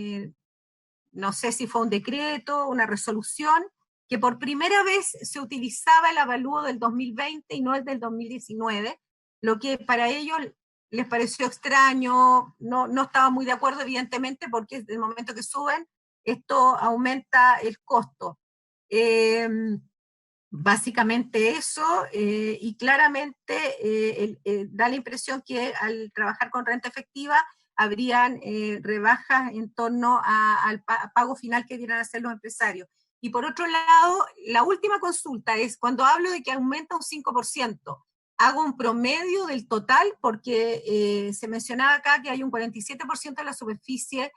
Speaker 5: no sé si fue un decreto, una resolución, que por primera vez se utilizaba el avalúo del 2020 y no el del 2019, lo que para ellos les pareció extraño, no estaba muy de acuerdo, evidentemente, porque desde el momento que suben, esto aumenta el costo. Básicamente eso, y claramente da la impresión que al trabajar con renta efectiva habrían rebajas en torno al pago final que dieran a hacer los empresarios. Y por otro lado, la última consulta es, cuando hablo de que aumenta un 5%, hago un promedio del total, porque se mencionaba acá que hay un 47% de la superficie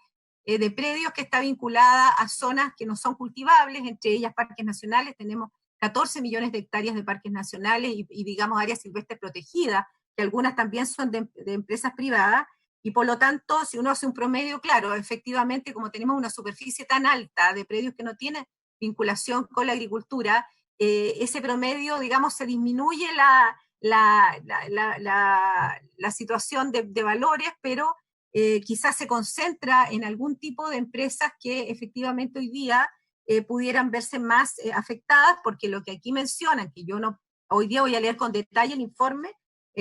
Speaker 5: de predios que está vinculada a zonas que no son cultivables, entre ellas parques nacionales. Tenemos 14 millones de hectáreas de parques nacionales y digamos, áreas silvestres protegidas, que algunas también son de empresas privadas, y por lo tanto, si uno hace un promedio, claro, efectivamente, como tenemos una superficie tan alta de predios que no tienen vinculación con la agricultura, ese promedio, digamos, se disminuye la situación de valores, pero quizás se concentra en algún tipo de empresas que efectivamente hoy día pudieran verse más afectadas, porque lo que aquí mencionan, que yo no, hoy día voy a leer con detalle el informe,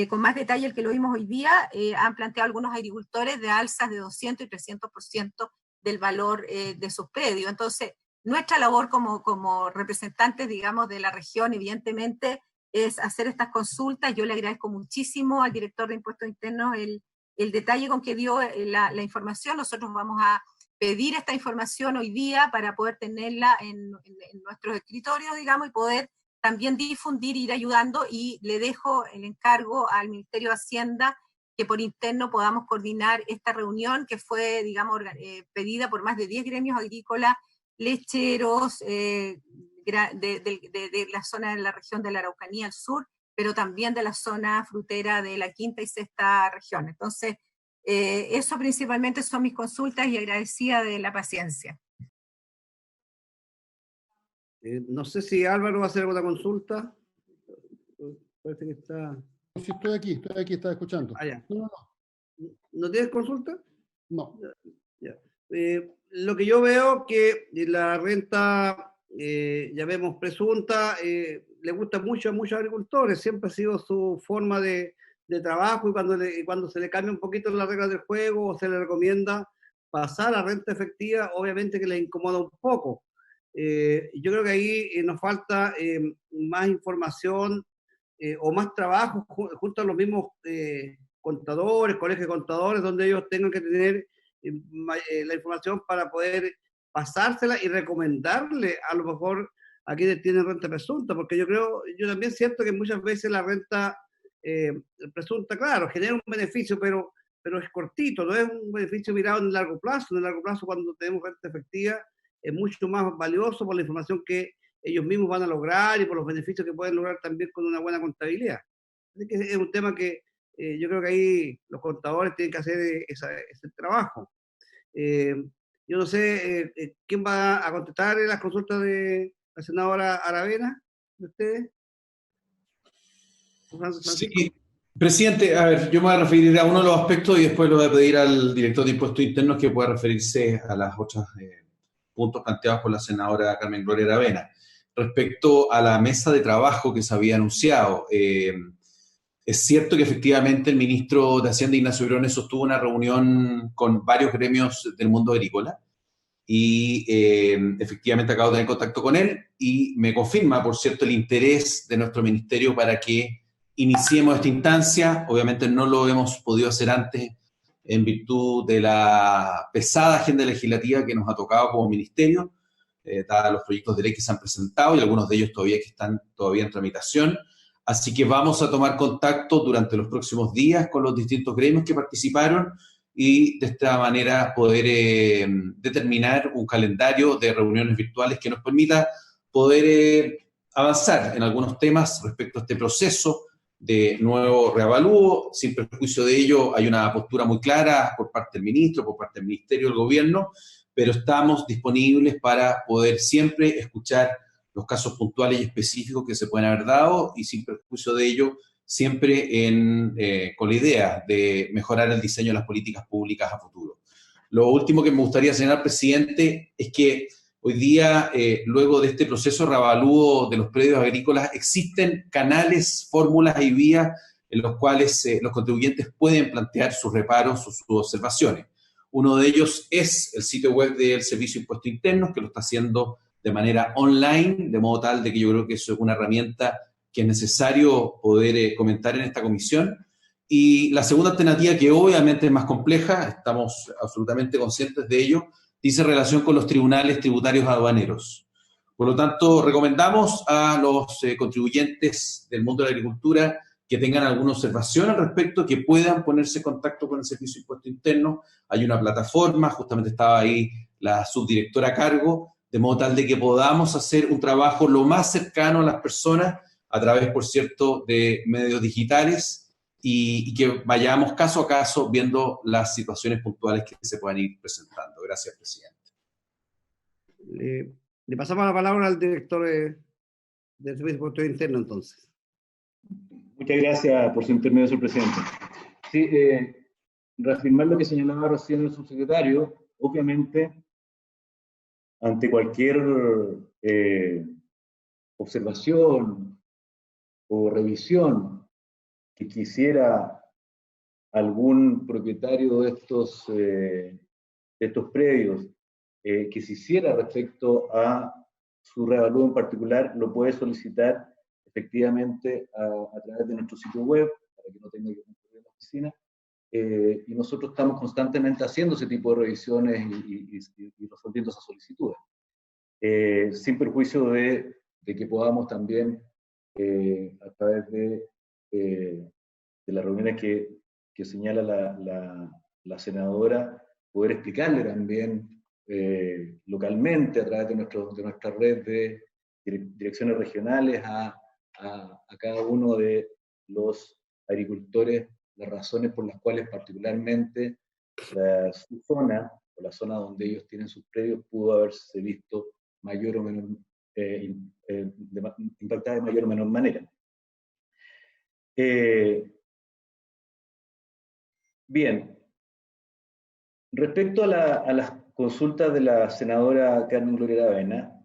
Speaker 5: con más detalle el que lo vimos hoy día, han planteado algunos agricultores de alzas de 200 y 300% del valor de sus predios. Entonces, nuestra labor como representantes, digamos, de la región, evidentemente, es hacer estas consultas. Yo le agradezco muchísimo al director de Impuestos Internos el detalle con que dio la información. Nosotros vamos a pedir esta información hoy día para poder tenerla en nuestros escritorios, digamos, y poder también difundir, ir ayudando, y le dejo el encargo al Ministerio de Hacienda que por interno podamos coordinar esta reunión que fue, digamos, pedida por más de 10 gremios agrícolas, lecheros, de la zona de la región de la Araucanía al sur, pero también de la zona frutera de la quinta y sexta región. Entonces, eso principalmente son mis consultas y agradecida de la paciencia.
Speaker 2: No sé si Álvaro va a hacer alguna consulta. Parece que está...
Speaker 6: Sí, estoy aquí, estaba escuchando.
Speaker 2: Ah, ya.
Speaker 6: No.
Speaker 2: ¿No tienes consulta?
Speaker 6: No.
Speaker 2: Ya. Lo que yo veo que la renta, ya vemos presunta, le gusta mucho a muchos agricultores, siempre ha sido su forma de trabajo, y cuando se le cambia un poquito las reglas del juego o se le recomienda pasar a renta efectiva, obviamente que le incomoda un poco. Yo creo que ahí nos falta más información o más trabajo junto a los mismos contadores, colegios de contadores, donde ellos tengan que tener la información para poder pasársela y recomendarle a lo mejor a quienes tienen renta presunta, porque yo también siento que muchas veces la renta presunta, claro, genera un beneficio, pero es cortito, no es un beneficio mirado en el largo plazo. En el largo plazo, cuando tenemos renta efectiva, es mucho más valioso por la información que ellos mismos van a lograr y por los beneficios que pueden lograr también con una buena contabilidad. Así que es un tema que yo creo que ahí los contadores tienen que hacer ese trabajo. Yo no sé quién va a contestar las consultas de la senadora Aravena, de ustedes.
Speaker 1: Sí, presidente, a ver, yo me voy a referir a uno de los aspectos y después le voy a pedir al director de Impuestos Internos que pueda referirse a las otras puntos planteados por la senadora Carmen Gloria Aravena. Respecto a la mesa de trabajo que se había anunciado, es cierto que efectivamente el ministro de Hacienda, Ignacio Briones, sostuvo una reunión con varios gremios del mundo agrícola y efectivamente acabo de tener contacto con él y me confirma, por cierto, el interés de nuestro ministerio para que iniciemos esta instancia. Obviamente no lo hemos podido hacer antes en virtud de la pesada agenda legislativa que nos ha tocado como ministerio, dados los proyectos de ley que se han presentado y algunos de ellos todavía que están todavía en tramitación. Así que vamos a tomar contacto durante los próximos días con los distintos gremios que participaron y de esta manera poder determinar un calendario de reuniones virtuales que nos permita poder avanzar en algunos temas respecto a este proceso de nuevo reavalúo. Sin perjuicio de ello, hay una postura muy clara por parte del ministro, por parte del Ministerio del Gobierno, pero estamos disponibles para poder siempre escuchar los casos puntuales y específicos que se pueden haber dado y sin perjuicio de ello, siempre con la idea de mejorar el diseño de las políticas públicas a futuro. Lo último que me gustaría señalar, presidente, es que hoy día, luego de este proceso de reavalúo de los predios agrícolas, existen canales, fórmulas y vías en los cuales los contribuyentes pueden plantear sus reparos o sus observaciones. Uno de ellos es el sitio web del Servicio de Impuestos Internos, que lo está haciendo de manera online, de modo tal de que yo creo que eso es una herramienta que es necesario poder comentar en esta comisión. Y la segunda alternativa, que obviamente es más compleja, estamos absolutamente conscientes de ello, dice relación con los tribunales tributarios aduaneros. Por lo tanto, recomendamos a los contribuyentes del mundo de la agricultura que tengan alguna observación al respecto, que puedan ponerse en contacto con el Servicio de Impuestos Internos. Hay una plataforma, justamente estaba ahí la subdirectora a cargo, de modo tal de que podamos hacer un trabajo lo más cercano a las personas, a través, por cierto, de medios digitales, y que vayamos caso a caso viendo las situaciones puntuales que se puedan ir presentando. Gracias, presidente.
Speaker 2: Le pasamos la palabra al director del Servicio de Impuestos Internos, entonces.
Speaker 3: Muchas gracias por su intermedio, señor presidente. Sí, reafirmar lo que señalaba recién el subsecretario. Obviamente, ante cualquier observación o revisión que quisiera algún propietario de estos predios que se hiciera respecto a su reavalúo en particular, lo puede solicitar efectivamente a través de nuestro sitio web, para que no tenga que concurrir a la oficina, y nosotros estamos constantemente haciendo ese tipo de revisiones y resolviendo esas solicitudes, sin perjuicio de que podamos también, a través de las reuniones que señala la senadora, poder explicarle también localmente, a través de nuestra red de direcciones regionales, a cada uno de los agricultores las razones por las cuales particularmente su zona, o la zona donde ellos tienen sus predios, pudo haberse visto mayor o menor, impactada de mayor o menor manera. Bien, respecto a las consultas de la senadora Carmen Gloria Aravena,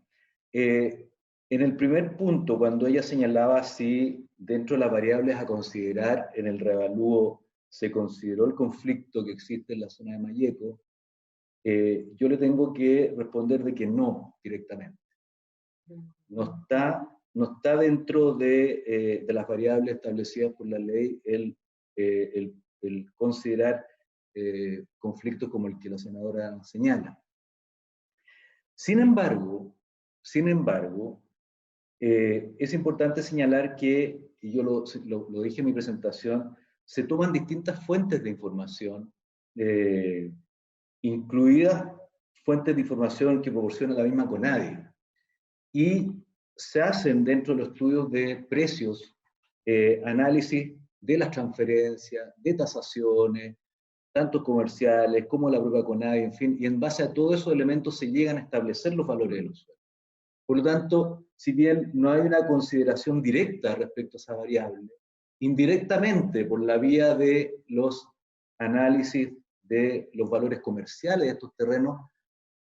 Speaker 3: en el primer punto, cuando ella señalaba si dentro de las variables a considerar en el reavalúo se consideró el conflicto que existe en la zona de Mayeco, yo le tengo que responder de que no directamente. No está dentro de las variables establecidas por la ley el considerar conflictos como el que la senadora señala. Sin embargo, es importante señalar que, y yo lo dije en mi presentación, se toman distintas fuentes de información, incluidas fuentes de información que proporciona la misma CONADI, y se hacen dentro de los estudios de precios análisis de las transferencias, de tasaciones, tanto comerciales como la propia CONADI, en fin, y en base a todos esos elementos se llegan a establecer los valores de los suelos. Por lo tanto, si bien no hay una consideración directa respecto a esa variable, indirectamente por la vía de los análisis de los valores comerciales de estos terrenos,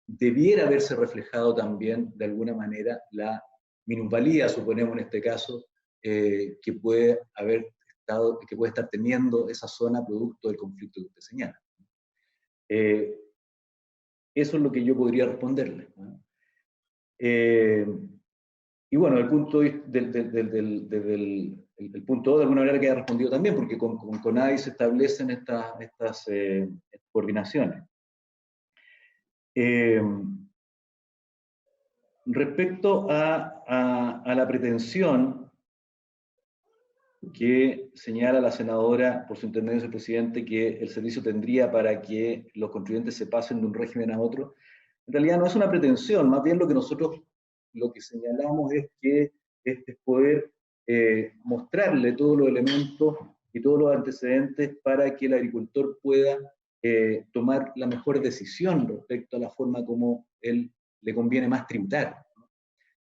Speaker 3: debiera haberse reflejado también de alguna manera la minusvalía, suponemos en este caso, que puede estar teniendo esa zona producto del conflicto que usted señala. Eso es lo que yo podría responderle, ¿no? Y bueno, el punto el punto de alguna manera queda respondido también, porque con CONADI se establecen estas coordinaciones. Respecto a la pretensión que señala la senadora por su intermedio del presidente que el servicio tendría para que los contribuyentes se pasen de un régimen a otro, en realidad no es una pretensión, más bien lo que nosotros lo que señalamos es que es poder mostrarle todos los elementos y todos los antecedentes para que el agricultor pueda tomar la mejor decisión respecto a la forma como él le conviene más tributar.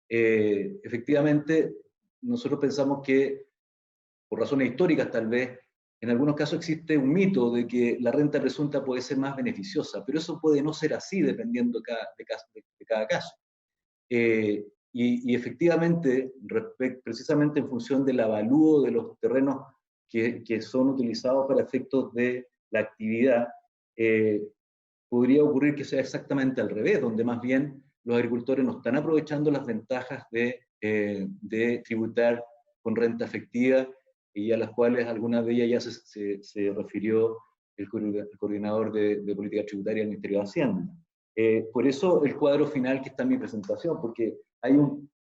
Speaker 3: Efectivamente, nosotros pensamos que, por razones históricas tal vez, en algunos casos existe un mito de que la renta presunta puede ser más beneficiosa, pero eso puede no ser así dependiendo de cada caso. Y efectivamente, precisamente en función del avalúo de los terrenos que son utilizados para efectos de la actividad, podría ocurrir que sea exactamente al revés, donde más bien los agricultores no están aprovechando las ventajas de tributar con renta efectiva, y a las cuales algunas de ellas ya se refirió el coordinador de política tributaria del Ministerio de Hacienda. Por eso el cuadro final que está en mi presentación, porque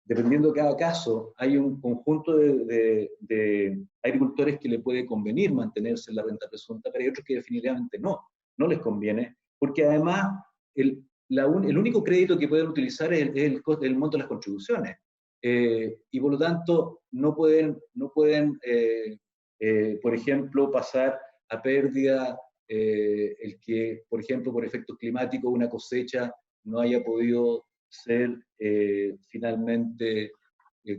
Speaker 3: dependiendo de cada caso, hay un conjunto de agricultores que le puede convenir mantenerse en la renta presunta, pero hay otros que definitivamente no les conviene, porque además el único crédito que pueden utilizar es el monto de las contribuciones. Y por lo tanto no pueden por ejemplo, pasar a pérdida el que, por ejemplo, por efectos climáticos, una cosecha no haya podido ser finalmente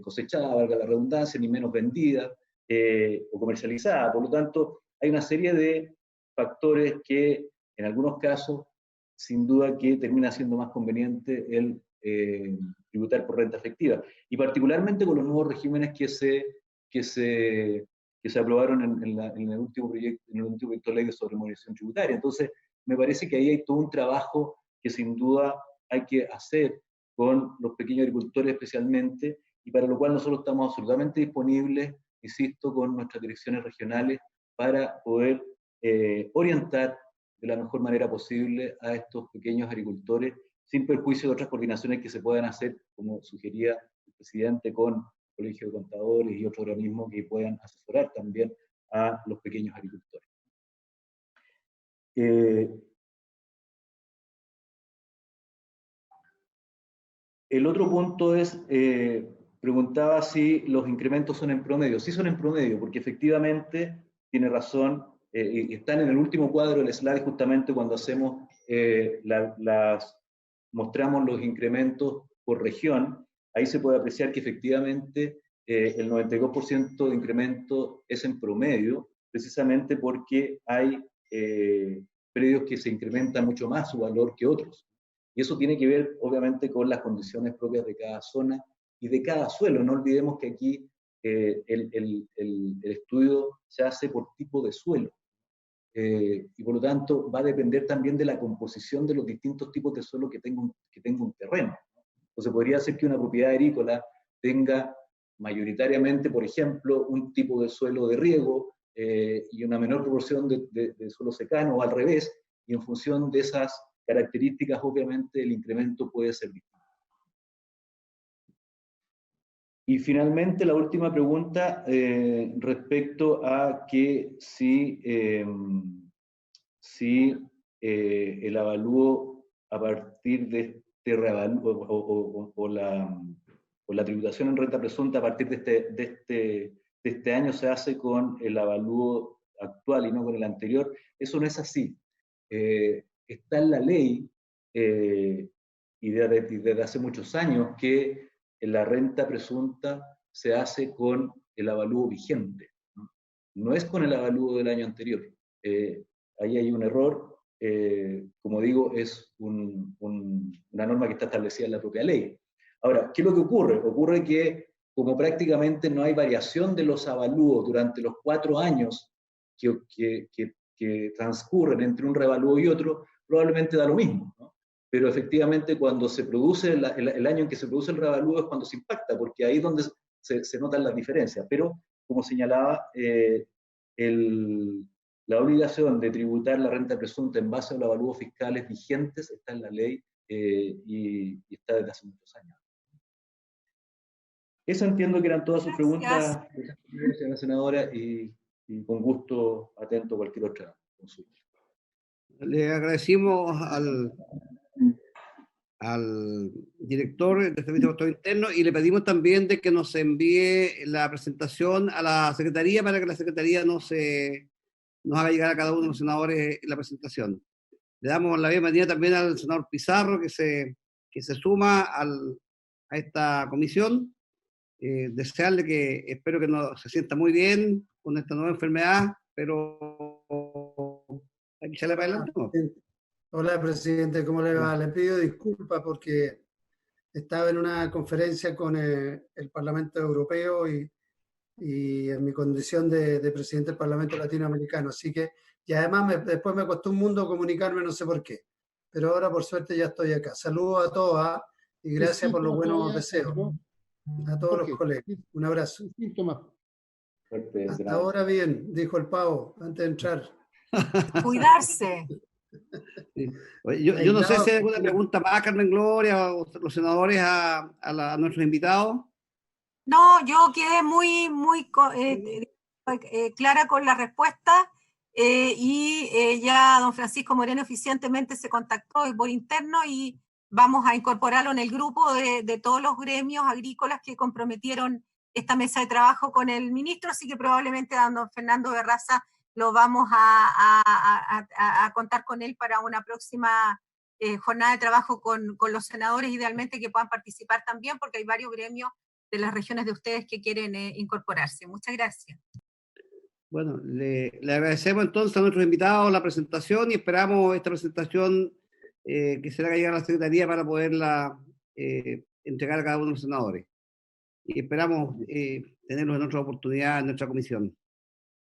Speaker 3: cosechada, valga la redundancia, ni menos vendida o comercializada. Por lo tanto, hay una serie de factores que, en algunos casos, sin duda que termina siendo más conveniente el tributar por renta efectiva. Y particularmente con los nuevos regímenes que se aprobaron en el último proyecto de ley de sobremoderación tributaria. Entonces, me parece que ahí hay todo un trabajo que sin duda hay que hacer con los pequeños agricultores especialmente, y para lo cual nosotros estamos absolutamente disponibles, insisto, con nuestras direcciones regionales para poder orientar de la mejor manera posible a estos pequeños agricultores, sin perjuicio de otras coordinaciones que se puedan hacer, como sugería el presidente, con el Colegio de Contadores y otros organismos que puedan asesorar también a los pequeños agricultores. El otro punto es, preguntaba si los incrementos son en promedio. Sí son en promedio, porque efectivamente tiene razón, y están en el último cuadro del slide justamente cuando hacemos mostramos los incrementos por región. Ahí se puede apreciar que efectivamente el 92% de incremento es en promedio, precisamente porque hay predios que se incrementan mucho más su valor que otros. Y eso tiene que ver, obviamente, con las condiciones propias de cada zona y de cada suelo. No olvidemos que aquí el estudio se hace por tipo de suelo. Y por lo tanto va a depender también de la composición de los distintos tipos de suelo que tenga un terreno. Entonces podría ser que una propiedad agrícola tenga mayoritariamente, por ejemplo, un tipo de suelo de riego y una menor proporción de suelo secano, o al revés, y en función de esas características, obviamente, el incremento puede ser distinto. Y finalmente, la última pregunta respecto a que si el avalúo a partir de este reavalúo o la tributación en renta presunta a partir de este año se hace con el avalúo actual y no con el anterior. Eso no es así. Está en la ley y desde hace muchos años que la renta presunta se hace con el avalúo vigente, no es con el avalúo del año anterior. Ahí hay un error, como digo, es una norma que está establecida en la propia ley. Ahora, ¿qué es lo que ocurre? Ocurre que como prácticamente no hay variación de los avalúos durante los 4 años que transcurren entre un reavalúo y otro, probablemente da lo mismo, ¿no? Pero efectivamente cuando se produce el año en que se produce el reavalúo es cuando se impacta, porque ahí es donde se notan las diferencias. Pero, como señalaba, la obligación de tributar la renta presunta en base a los avalúos fiscales vigentes está en la ley y está desde hace muchos años. Eso entiendo que eran todas sus preguntas, señora senadora, y con gusto atento a cualquier otra consulta.
Speaker 2: Le agradecimos al director del Servicio de Impuestos Internos y le pedimos también de que nos envíe la presentación a la Secretaría para que la Secretaría nos haga llegar a cada uno de los senadores la presentación. Le damos la bienvenida también al senador Pizarro que se suma a esta comisión. Desearle que espero que se sienta muy bien con esta nueva enfermedad, pero hay que echarle para adelante, ¿no?
Speaker 7: Hola, presidente, ¿cómo le va? Le pido disculpas porque estaba en una conferencia con el Parlamento Europeo y en mi condición de presidente del Parlamento Latinoamericano. Así que, y además después me costó un mundo comunicarme, no sé por qué. Pero ahora, por suerte, ya estoy acá. Saludos a todos y gracias por los buenos deseos. A todos los colegas. Un abrazo. Hasta ahora bien, dijo el pavo antes de entrar.
Speaker 5: Cuidarse.
Speaker 2: Yo no sé si hay alguna pregunta más, Carmen Gloria, o los senadores a nuestros invitados.
Speaker 5: No, yo quedé muy clara con la respuesta y ya don Francisco Moreno eficientemente se contactó por interno y vamos a incorporarlo en el grupo de todos los gremios agrícolas que comprometieron esta mesa de trabajo con el ministro, así que probablemente a don Fernando Barraza lo vamos a contar con él para una próxima jornada de trabajo con los senadores, idealmente que puedan participar también, porque hay varios gremios de las regiones de ustedes que quieren incorporarse. Muchas gracias.
Speaker 2: Bueno, le agradecemos entonces a nuestros invitados la presentación y esperamos esta presentación que será llegar a la Secretaría para poderla entregar a cada uno de los senadores. Y esperamos tenerlos en otra oportunidad en nuestra comisión.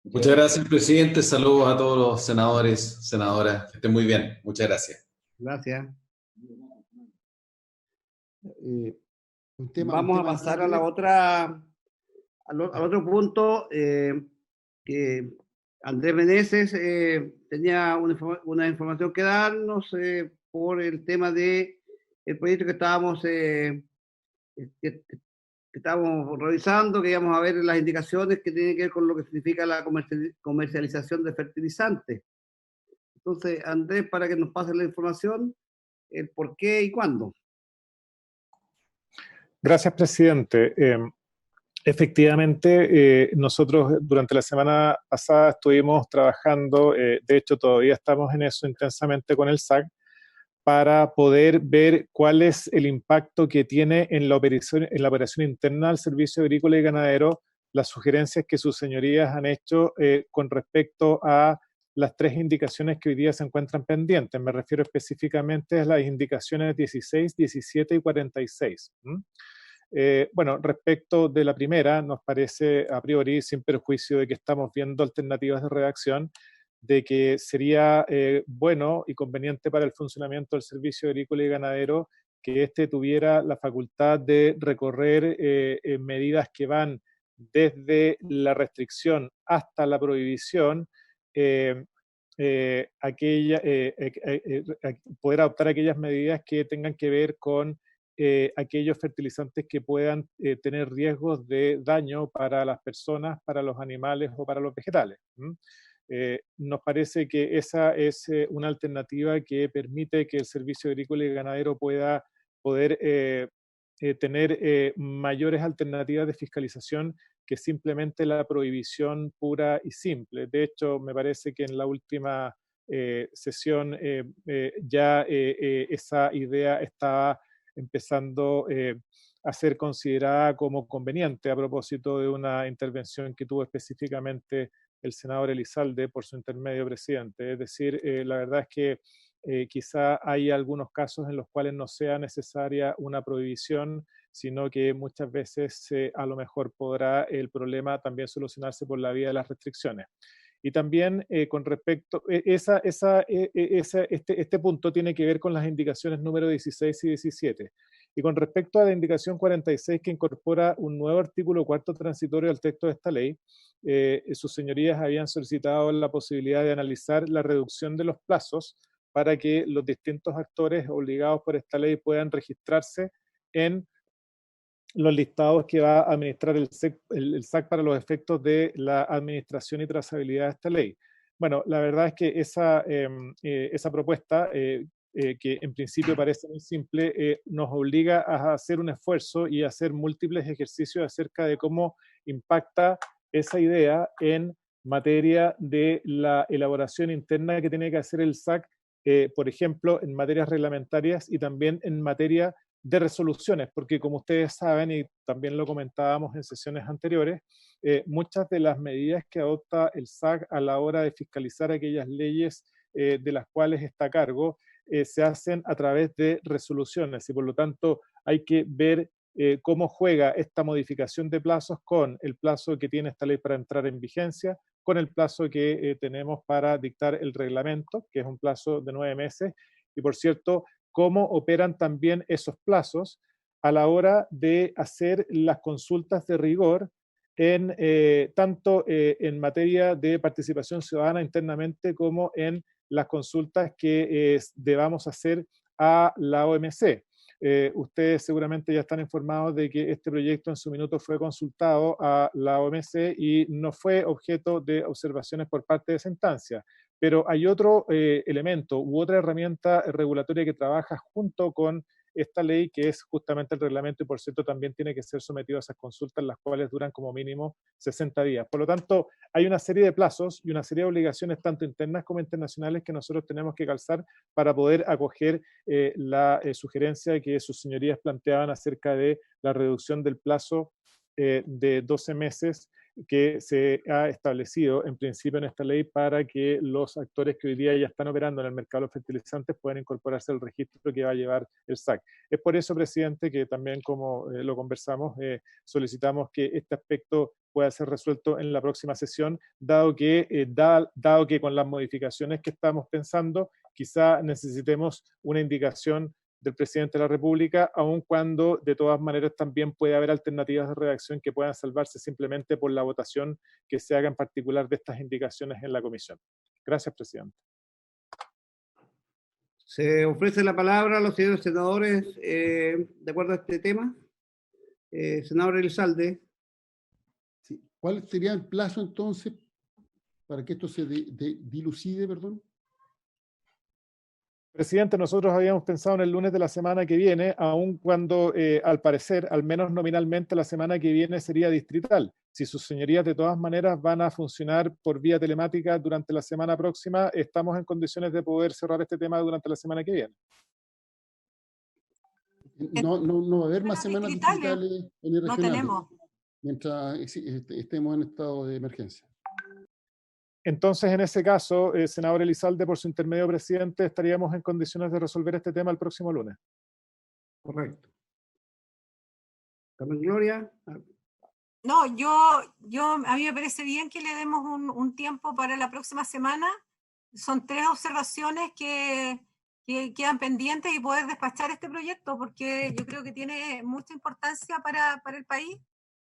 Speaker 1: Muchas gracias, presidente. Saludos a todos los senadores, senadoras. Que estén muy bien. Muchas gracias.
Speaker 2: Gracias. Vamos a pasar a la otra, al otro punto que Andrés Meneses tenía una información que darnos por el tema de el proyecto que estábamos revisando, que íbamos a ver las indicaciones que tienen que ver con lo que significa la comercialización de fertilizantes. Entonces, Andrés, para que nos pase la información, el por qué y cuándo.
Speaker 8: Gracias, presidente. Efectivamente, nosotros durante la semana pasada estuvimos trabajando, de hecho todavía estamos en eso intensamente con el SAC, para poder ver cuál es el impacto que tiene en la operación interna del Servicio Agrícola y Ganadero las sugerencias que sus señorías han hecho con respecto a las 3 indicaciones que hoy día se encuentran pendientes. Me refiero específicamente a las indicaciones 16, 17 y 46. Bueno, respecto de la primera, nos parece a priori, sin perjuicio de que estamos viendo alternativas de redacción, de que sería bueno y conveniente para el funcionamiento del Servicio Agrícola y Ganadero que éste tuviera la facultad de recorrer medidas que van desde la restricción hasta la prohibición, poder adoptar aquellas medidas que tengan que ver con aquellos fertilizantes que puedan tener riesgos de daño para las personas, para los animales o para los vegetales. Nos parece que esa es una alternativa que permite que el Servicio Agrícola y Ganadero pueda poder tener mayores alternativas de fiscalización que simplemente la prohibición pura y simple. De hecho, me parece que en la última sesión ya esa idea estaba empezando a ser considerada como conveniente a propósito de una intervención que tuvo específicamente el senador Elizalde por su intermedio presidente. Es decir, la verdad es que quizá hay algunos casos en los cuales no sea necesaria una prohibición, sino que muchas veces a lo mejor podrá el problema también solucionarse por la vía de las restricciones. Y también con respecto, este punto tiene que ver con las indicaciones número 16 y 17. Y con respecto a la indicación 46, que incorpora un nuevo artículo 4 transitorio al texto de esta ley, sus señorías habían solicitado la posibilidad de analizar la reducción de los plazos para que los distintos actores obligados por esta ley puedan registrarse en los listados que va a administrar el SAC para los efectos de la administración y trazabilidad de esta ley. Bueno, la verdad es que esa propuesta, que en principio parece muy simple, nos obliga a hacer un esfuerzo y a hacer múltiples ejercicios acerca de cómo impacta esa idea en materia de la elaboración interna que tiene que hacer el SAC, por ejemplo, en materias reglamentarias y también en materia de resoluciones, porque como ustedes saben, y también lo comentábamos en sesiones anteriores, muchas de las medidas que adopta el SAC a la hora de fiscalizar aquellas leyes de las cuales está a cargo, se hacen a través de resoluciones y por lo tanto hay que ver cómo juega esta modificación de plazos con el plazo que tiene esta ley para entrar en vigencia, con el plazo que tenemos para dictar el reglamento, que es un plazo de 9 meses, y por cierto, cómo operan también esos plazos a la hora de hacer las consultas de rigor tanto en materia de participación ciudadana internamente como en las consultas que debamos hacer a la OMC. Ustedes seguramente ya están informados de que este proyecto en su minuto fue consultado a la OMC y no fue objeto de observaciones por parte de esa instancia. Pero hay otro elemento u otra herramienta regulatoria que trabaja junto con esta ley, que es justamente el reglamento, y por cierto también tiene que ser sometido a esas consultas, las cuales duran como mínimo 60 días. Por lo tanto, hay una serie de plazos y una serie de obligaciones, tanto internas como internacionales, que nosotros tenemos que calzar para poder acoger la sugerencia que sus señorías planteaban acerca de la reducción del plazo de 12 meses que se ha establecido en principio en esta ley para que los actores que hoy día ya están operando en el mercado de los fertilizantes puedan incorporarse al registro que va a llevar el SAC. Es por eso, presidente, que también como lo conversamos, solicitamos que este aspecto pueda ser resuelto en la próxima sesión, dado que con las modificaciones que estamos pensando, quizá necesitemos una indicación del presidente de la República, aun cuando de todas maneras también puede haber alternativas de redacción que puedan salvarse simplemente por la votación que se haga en particular de estas indicaciones en la comisión. Gracias, presidente.
Speaker 2: Se ofrece la palabra a los señores senadores de acuerdo a este tema. Senador Elizalde.
Speaker 6: Sí. ¿Cuál sería el plazo entonces para que esto se dilucide, perdón?
Speaker 8: Presidente, nosotros habíamos pensado en el lunes de la semana que viene, aun cuando al parecer, al menos nominalmente, la semana que viene sería distrital. Si sus señorías de todas maneras van a funcionar por vía telemática durante la semana próxima, estamos en condiciones de poder cerrar este tema durante la semana que viene.
Speaker 6: No va a haber más semanas distritales en el regional.
Speaker 5: No tenemos.
Speaker 6: Mientras estemos en estado de emergencia.
Speaker 8: Entonces, en ese caso, senador Elizalde, por su intermedio, presidente, estaríamos en condiciones de resolver este tema el próximo lunes.
Speaker 2: Correcto. Carmen Gloria.
Speaker 5: No, a mí me parece bien que le demos un tiempo para la próxima semana. Son 3 observaciones que quedan pendientes y poder despachar este proyecto, porque yo creo que tiene mucha importancia para el país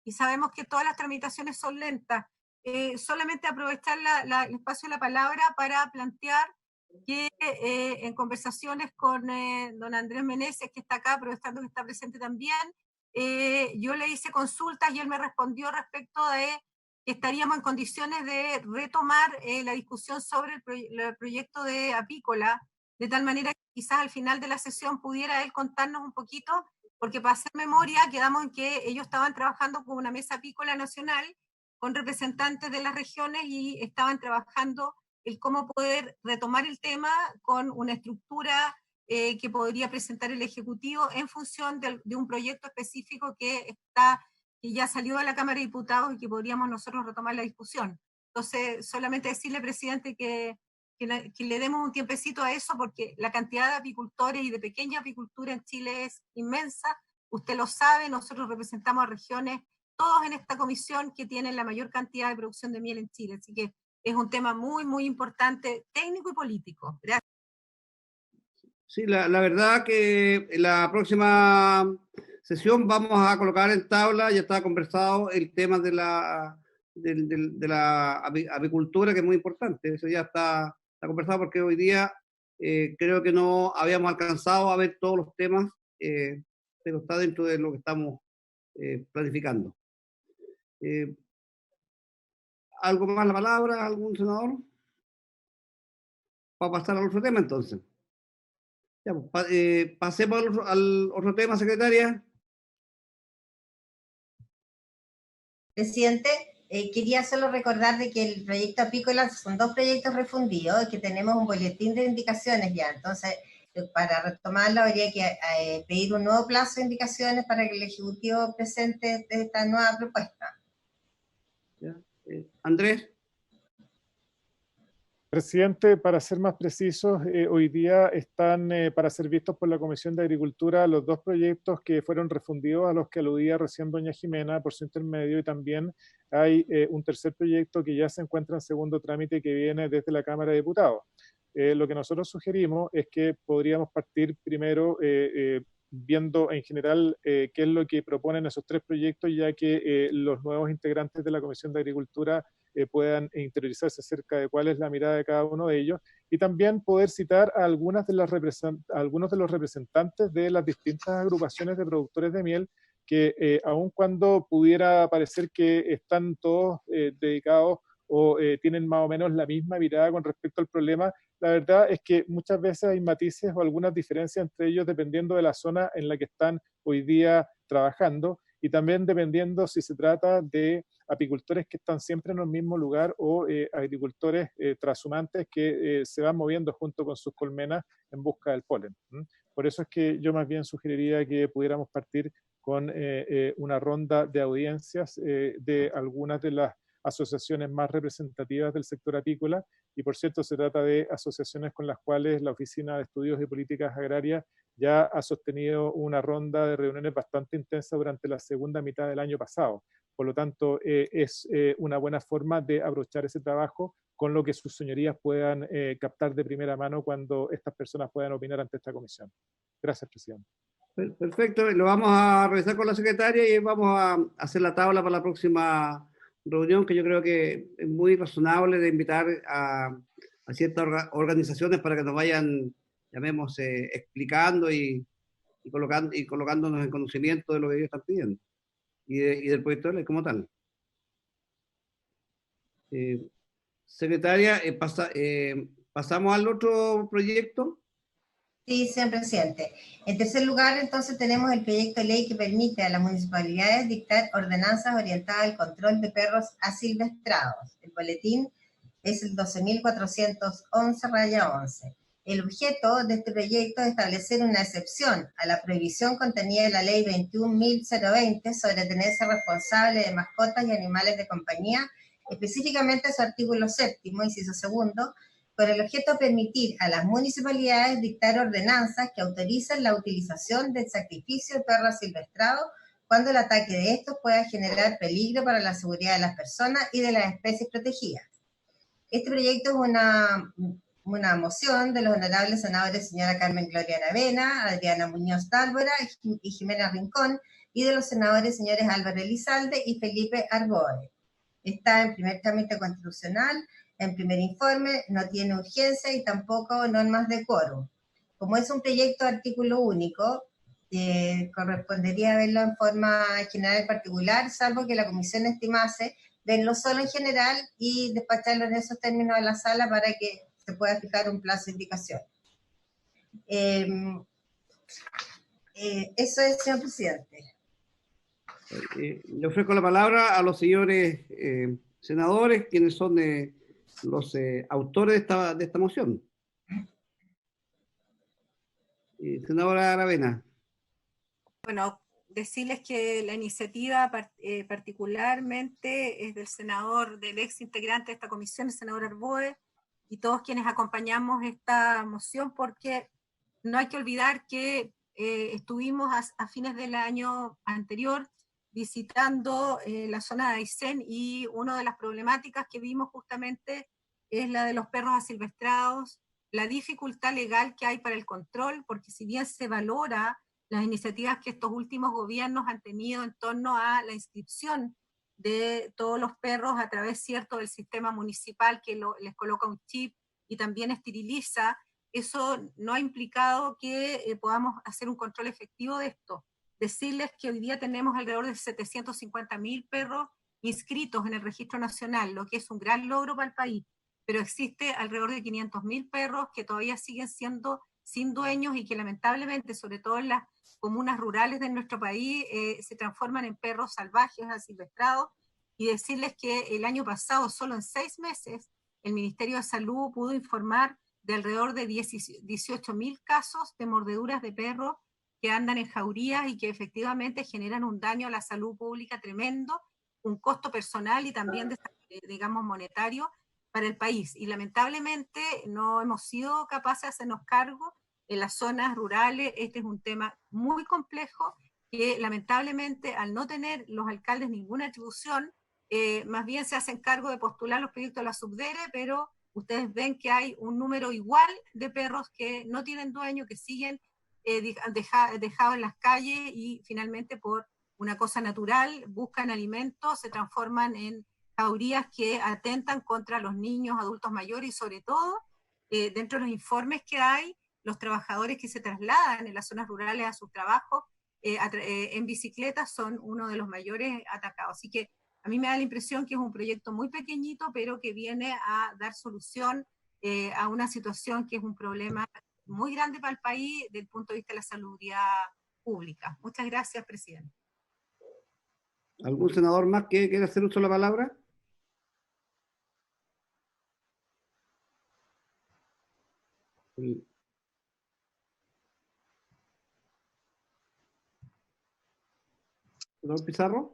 Speaker 5: y sabemos que todas las tramitaciones son lentas. Solamente aprovechar el espacio de la palabra para plantear que en conversaciones con don Andrés Meneses, que está acá, aprovechando que está presente también, yo le hice consultas y él me respondió respecto de que estaríamos en condiciones de retomar la discusión sobre el proyecto de apícola, de tal manera que quizás al final de la sesión pudiera él contarnos un poquito, porque para hacer memoria quedamos en que ellos estaban trabajando con una mesa apícola nacional con representantes de las regiones y estaban trabajando el cómo poder retomar el tema con una estructura que podría presentar el Ejecutivo en función de un proyecto específico que ya salió de la Cámara de Diputados y que podríamos nosotros retomar la discusión. Entonces, solamente decirle, presidente, que le demos un tiempecito a eso, porque la cantidad de apicultores y de pequeña apicultura en Chile es inmensa. Usted lo sabe, nosotros representamos a regiones, todos en esta comisión, que tienen la mayor cantidad de producción de miel en Chile. Así que es un tema muy, muy importante, técnico y político. Gracias.
Speaker 2: Sí, la verdad que en la próxima sesión vamos a colocar en tabla, ya está conversado el tema de la apicultura, que es muy importante. Eso ya está conversado, porque hoy día creo que no habíamos alcanzado a ver todos los temas, pero está dentro de lo que estamos planificando. ¿Algo más la palabra? ¿Algún senador? Para pasar al otro tema, entonces. Ya, pasemos al otro tema, secretaria.
Speaker 9: Presidente, quería solo recordar de que el proyecto apícola son 2 proyectos refundidos y que tenemos un boletín de indicaciones ya. Entonces, para retomarlo, habría que pedir un nuevo plazo de indicaciones para que el Ejecutivo presente esta nueva propuesta.
Speaker 2: Ya. Andrés.
Speaker 8: Presidente, para ser más precisos, hoy día están para ser vistos por la Comisión de Agricultura los 2 proyectos que fueron refundidos, a los que aludía recién doña Jimena por su intermedio, y también hay un tercer proyecto que ya se encuentra en segundo trámite, que viene desde la Cámara de Diputados. Lo que nosotros sugerimos es que podríamos partir primero viendo en general qué es lo que proponen esos 3 proyectos, ya que los nuevos integrantes de la Comisión de Agricultura puedan interiorizarse acerca de cuál es la mirada de cada uno de ellos, y también poder citar a algunos de los representantes de las distintas agrupaciones de productores de miel, que aun cuando pudiera parecer que están todos dedicados o tienen más o menos la misma mirada con respecto al problema, la verdad es que muchas veces hay matices o algunas diferencias entre ellos dependiendo de la zona en la que están hoy día trabajando, y también dependiendo si se trata de apicultores que están siempre en el mismo lugar o agricultores trashumantes que se van moviendo junto con sus colmenas en busca del polen. Por eso es que yo más bien sugeriría que pudiéramos partir con una ronda de audiencias de algunas de las asociaciones más representativas del sector apícola, y por cierto se trata de asociaciones con las cuales la Oficina de Estudios y Políticas Agrarias ya ha sostenido una ronda de reuniones bastante intensa durante la segunda mitad del año pasado. Por lo tanto, es una buena forma de aprovechar ese trabajo con lo que sus señorías puedan captar de primera mano cuando estas personas puedan opinar ante esta comisión. Gracias, presidente.
Speaker 2: Perfecto, lo vamos a revisar con la secretaria y vamos a hacer la tabla para la próxima reunión, que yo creo que es muy razonable de invitar a ciertas organizaciones para que nos vayan, llamemos, explicando y colocándonos en conocimiento de lo que ellos están pidiendo y del proyecto de ley como tal. Secretaria, ¿pasamos al otro proyecto?
Speaker 9: Sí, señor presidente. En tercer lugar, entonces, tenemos el proyecto de ley que permite a las municipalidades dictar ordenanzas orientadas al control de perros asilvestrados. El boletín es el 12.411/11. El objeto de este proyecto es establecer una excepción a la prohibición contenida en la Ley 21.020 sobre tenerse responsable de mascotas y animales de compañía, específicamente su artículo 7º, inciso 2, con el objeto de permitir a las municipalidades dictar ordenanzas que autoricen la utilización del sacrificio de perros asilvestrados cuando el ataque de estos pueda generar peligro para la seguridad de las personas y de las especies protegidas. Este proyecto es una moción de los honorables senadores señora Carmen Gloria Aravena, Adriana Muñoz Tálvora y Jimena Rincón, y de los senadores señores Álvaro Elizalde y Felipe Arboe. Está en primer trámite constitucional, en primer informe, no tiene urgencia y tampoco normas de quórum. Como es un proyecto de artículo único, correspondería verlo en forma general y particular, salvo que la comisión estimase verlo solo en general y despacharlo en esos términos a la sala para que se pueda fijar un plazo de indicación. Eso es, señor presidente.
Speaker 2: Le ofrezco la palabra a los señores senadores, quienes son los autores de esta moción. Senadora Aravena.
Speaker 5: Bueno, decirles que la iniciativa particularmente es del senador, del ex integrante de esta comisión, el senador Arboe, y todos quienes acompañamos esta moción, porque no hay que olvidar que estuvimos a fines del año anterior visitando la zona de Aysén, y una de las problemáticas que vimos justamente es la de los perros asilvestrados, la dificultad legal que hay para el control, porque si bien se valora las iniciativas que estos últimos gobiernos han tenido en torno a la inscripción de todos los perros a través, cierto, del sistema municipal que les coloca un chip y también esteriliza, eso no ha implicado que podamos hacer un control efectivo de esto. Decirles que hoy día tenemos alrededor de 750.000 perros inscritos en el registro nacional, lo que es un gran logro para el país, pero existe alrededor de 500.000 perros que todavía siguen siendo sin dueños y que lamentablemente, sobre todo en las comunas rurales de nuestro país, se transforman en perros salvajes, asilvestrados, y decirles que el año pasado, solo en 6 meses, el Ministerio de Salud pudo informar de alrededor de 18.000 casos de mordeduras de perros que andan en jaurías y que efectivamente generan un daño a la salud pública tremendo, un costo personal y también, digamos, monetario para el país. Y lamentablemente no hemos sido capaces de hacernos cargo en las zonas rurales. Este es un tema muy complejo que lamentablemente, al no tener los alcaldes ninguna atribución, más bien se hacen cargo de postular los proyectos de la Subdere, pero ustedes ven que hay un número igual de perros que no tienen dueño, que siguen dejados en las calles y finalmente por una cosa natural buscan alimentos, se transforman en jaurías que atentan contra los niños, adultos mayores y sobre todo, dentro de los informes que hay, los trabajadores que se trasladan en las zonas rurales a sus trabajos en bicicleta son uno de los mayores atacados. Así que a mí me da la impresión que es un proyecto muy pequeñito, pero que viene a dar solución a una situación que es un problema muy grande para el país desde el punto de vista de la salubridad pública. Muchas gracias, presidente.
Speaker 2: ¿Algún senador más que quiera hacer uso de la palabra? ¿Senador Pizarro?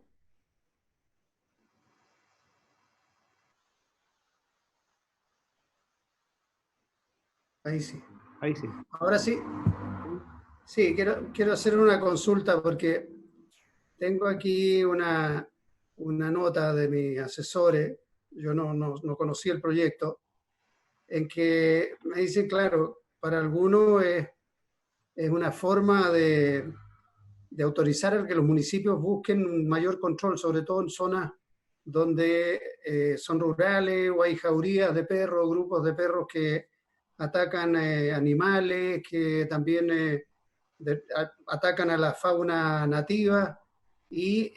Speaker 7: Ahí sí.
Speaker 2: Ahí sí.
Speaker 7: Ahora sí. Sí, quiero hacer una consulta porque tengo aquí una nota de mis asesores, yo no conocí el proyecto, en que me dicen, claro, para algunos es una forma de autorizar a que los municipios busquen un mayor control, sobre todo en zonas donde son rurales o hay jaurías de perros, grupos de perros que atacan animales, que también atacan a la fauna nativa y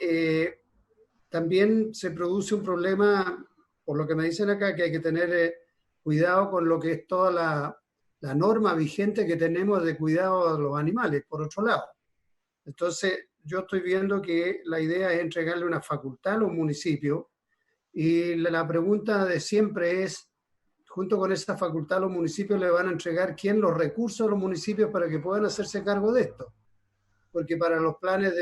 Speaker 7: también se produce un problema, por lo que me dicen acá, que hay que tener cuidado con lo que es toda la norma vigente que tenemos de cuidado de los animales, por otro lado. Entonces, yo estoy viendo que la idea es entregarle una facultad a los municipios y la pregunta de siempre es, junto con esa facultad, los municipios le van a entregar los recursos a los municipios para que puedan hacerse cargo de esto. Porque para los planes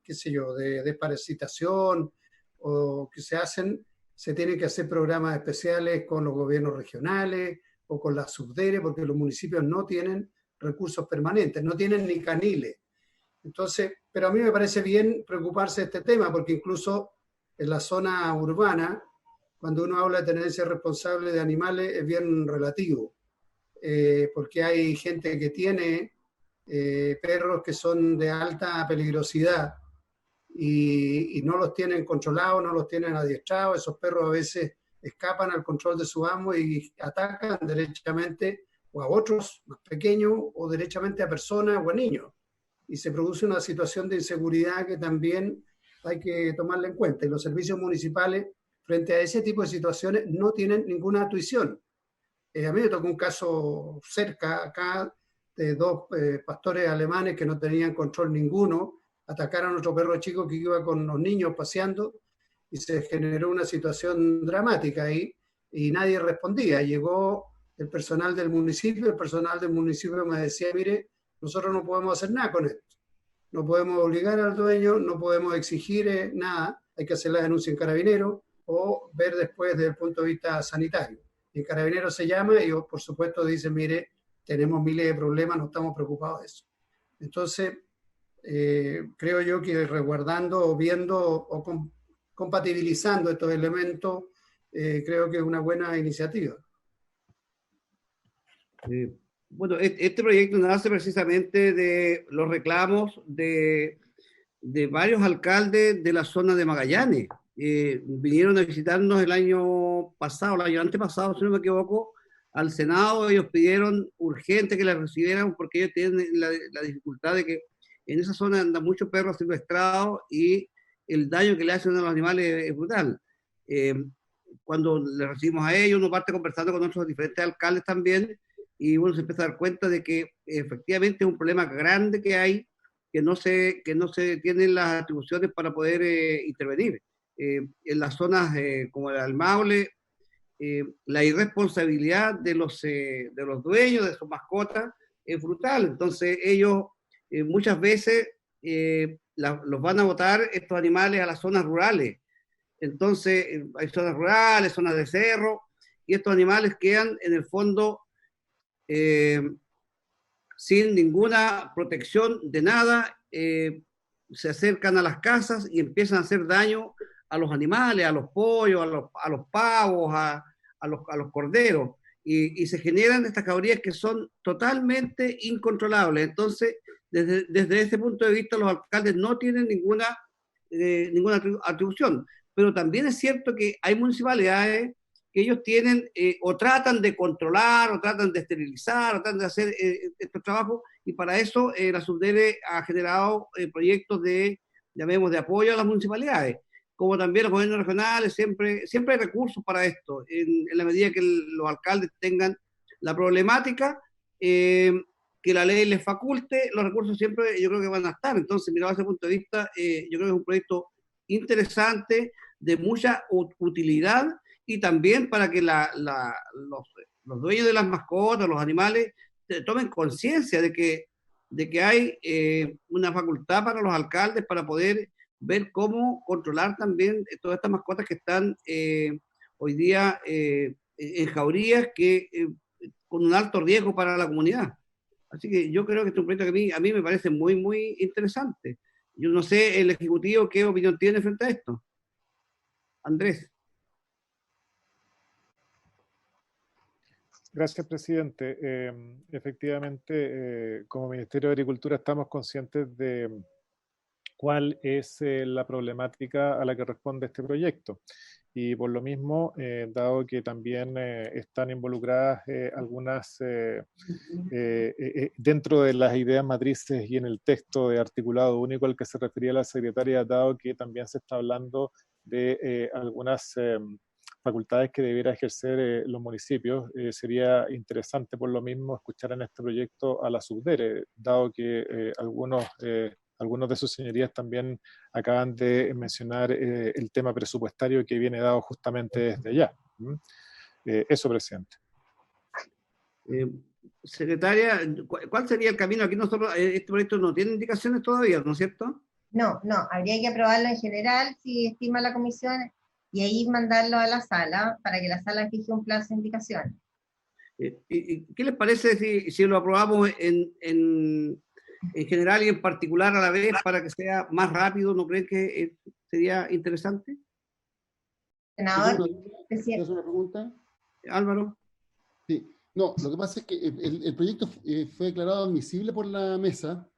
Speaker 7: qué sé yo, de desparasitación o que se hacen, se tienen que hacer programas especiales con los gobiernos regionales o con las subdere, porque los municipios no tienen recursos permanentes, no tienen ni caniles. Entonces, pero a mí me parece bien preocuparse de este tema, porque incluso en la zona urbana, cuando uno habla de tenencia responsable de animales, es bien relativo, porque hay gente que tiene perros que son de alta peligrosidad y no los tienen controlados, no los tienen adiestrados. Esos perros a veces escapan al control de su amo y atacan derechamente o a otros más pequeños o derechamente a personas o a niños. Y se produce una situación de inseguridad que también hay que tomarla en cuenta. Y los servicios municipales, frente a ese tipo de situaciones, no tienen ninguna actuación. A mí me tocó un caso cerca acá de dos pastores alemanes que no tenían control ninguno, atacaron a otro perro chico que iba con los niños paseando y se generó una situación dramática ahí y nadie respondía. Llegó el personal del municipio me decía, mire, nosotros no podemos hacer nada con esto. No podemos obligar al dueño, no podemos exigir nada, hay que hacer la denuncia en Carabineros o ver después desde el punto de vista sanitario. Y en Carabineros se llama y por supuesto dice, mire, tenemos miles de problemas, no estamos preocupados de eso. Entonces, creo yo que resguardando o viendo o compatibilizando estos elementos, creo que es una buena iniciativa.
Speaker 2: Bueno, este proyecto nace precisamente de los reclamos de varios alcaldes de la zona de Magallanes. Vinieron a visitarnos el año pasado, el año antepasado, si no me equivoco, al Senado. Ellos pidieron urgente que la recibieran porque ellos tienen la dificultad de que en esa zona andan muchos perros silvestrados y el daño que le hacen a los animales es brutal. Cuando le recibimos a ellos, uno parte conversando con otros diferentes alcaldes también, y uno se empieza a dar cuenta de que efectivamente es un problema grande que hay, que no se tienen las atribuciones para poder intervenir. En las zonas como el Maule, la irresponsabilidad de los dueños de sus mascotas es brutal. Entonces ellos muchas veces los van a botar estos animales a las zonas rurales. Entonces hay zonas rurales, zonas de cerro, y estos animales quedan en el fondo sin ninguna protección de nada, se acercan a las casas y empiezan a hacer daño a los animales, a los pollos, a los pavos, a los corderos, y se generan estas caurías que son totalmente incontrolables. Entonces, desde ese punto de vista, los alcaldes no tienen ninguna atribución, pero también es cierto que hay municipalidades que ellos tienen o tratan de controlar, o tratan de esterilizar, o tratan de hacer estos trabajos, y para eso la Subdere ha generado proyectos de apoyo a las municipalidades, como también los gobiernos regionales. Siempre hay recursos para esto, en la medida que los alcaldes tengan la problemática, que la ley les faculte, los recursos siempre yo creo que van a estar. Entonces, mirado desde ese punto de vista, yo creo que es un proyecto interesante, de mucha utilidad, y también para que los dueños de las mascotas, los animales, tomen conciencia de que hay una facultad para los alcaldes para poder ver cómo controlar también todas estas mascotas que están hoy día en jaurías con un alto riesgo para la comunidad. Así que yo creo que este es un proyecto que a mí me parece muy, muy interesante. Yo no sé el Ejecutivo qué opinión tiene frente a esto. Andrés.
Speaker 8: Gracias, presidente. Efectivamente, como Ministerio de Agricultura estamos conscientes de cuál es la problemática a la que responde este proyecto. Y por lo mismo, dado que también están involucradas algunas, dentro de las ideas matrices y en el texto de articulado único al que se refería la secretaria, dado que también se está hablando de algunas facultades que debiera ejercer los municipios, sería interesante por lo mismo escuchar en este proyecto a la Subdere, dado que algunos de sus señorías también acaban de mencionar el tema presupuestario que viene dado justamente desde allá. Eso, presidente.
Speaker 2: Secretaria, ¿cuál sería el camino? Aquí nosotros, este proyecto no tiene indicaciones todavía, ¿no es cierto?
Speaker 9: No, habría que aprobarlo en general si estima la comisión y ahí mandarlo a la sala para que la sala fije un plazo de indicación.
Speaker 2: ¿Y qué les parece si lo aprobamos en general y en particular a la vez para que sea más rápido? ¿No creen que sería interesante?
Speaker 9: Senador,
Speaker 6: ¿Puedo hacer una pregunta?
Speaker 2: Álvaro.
Speaker 6: Sí. No, lo que pasa es que el proyecto fue declarado admisible por la mesa,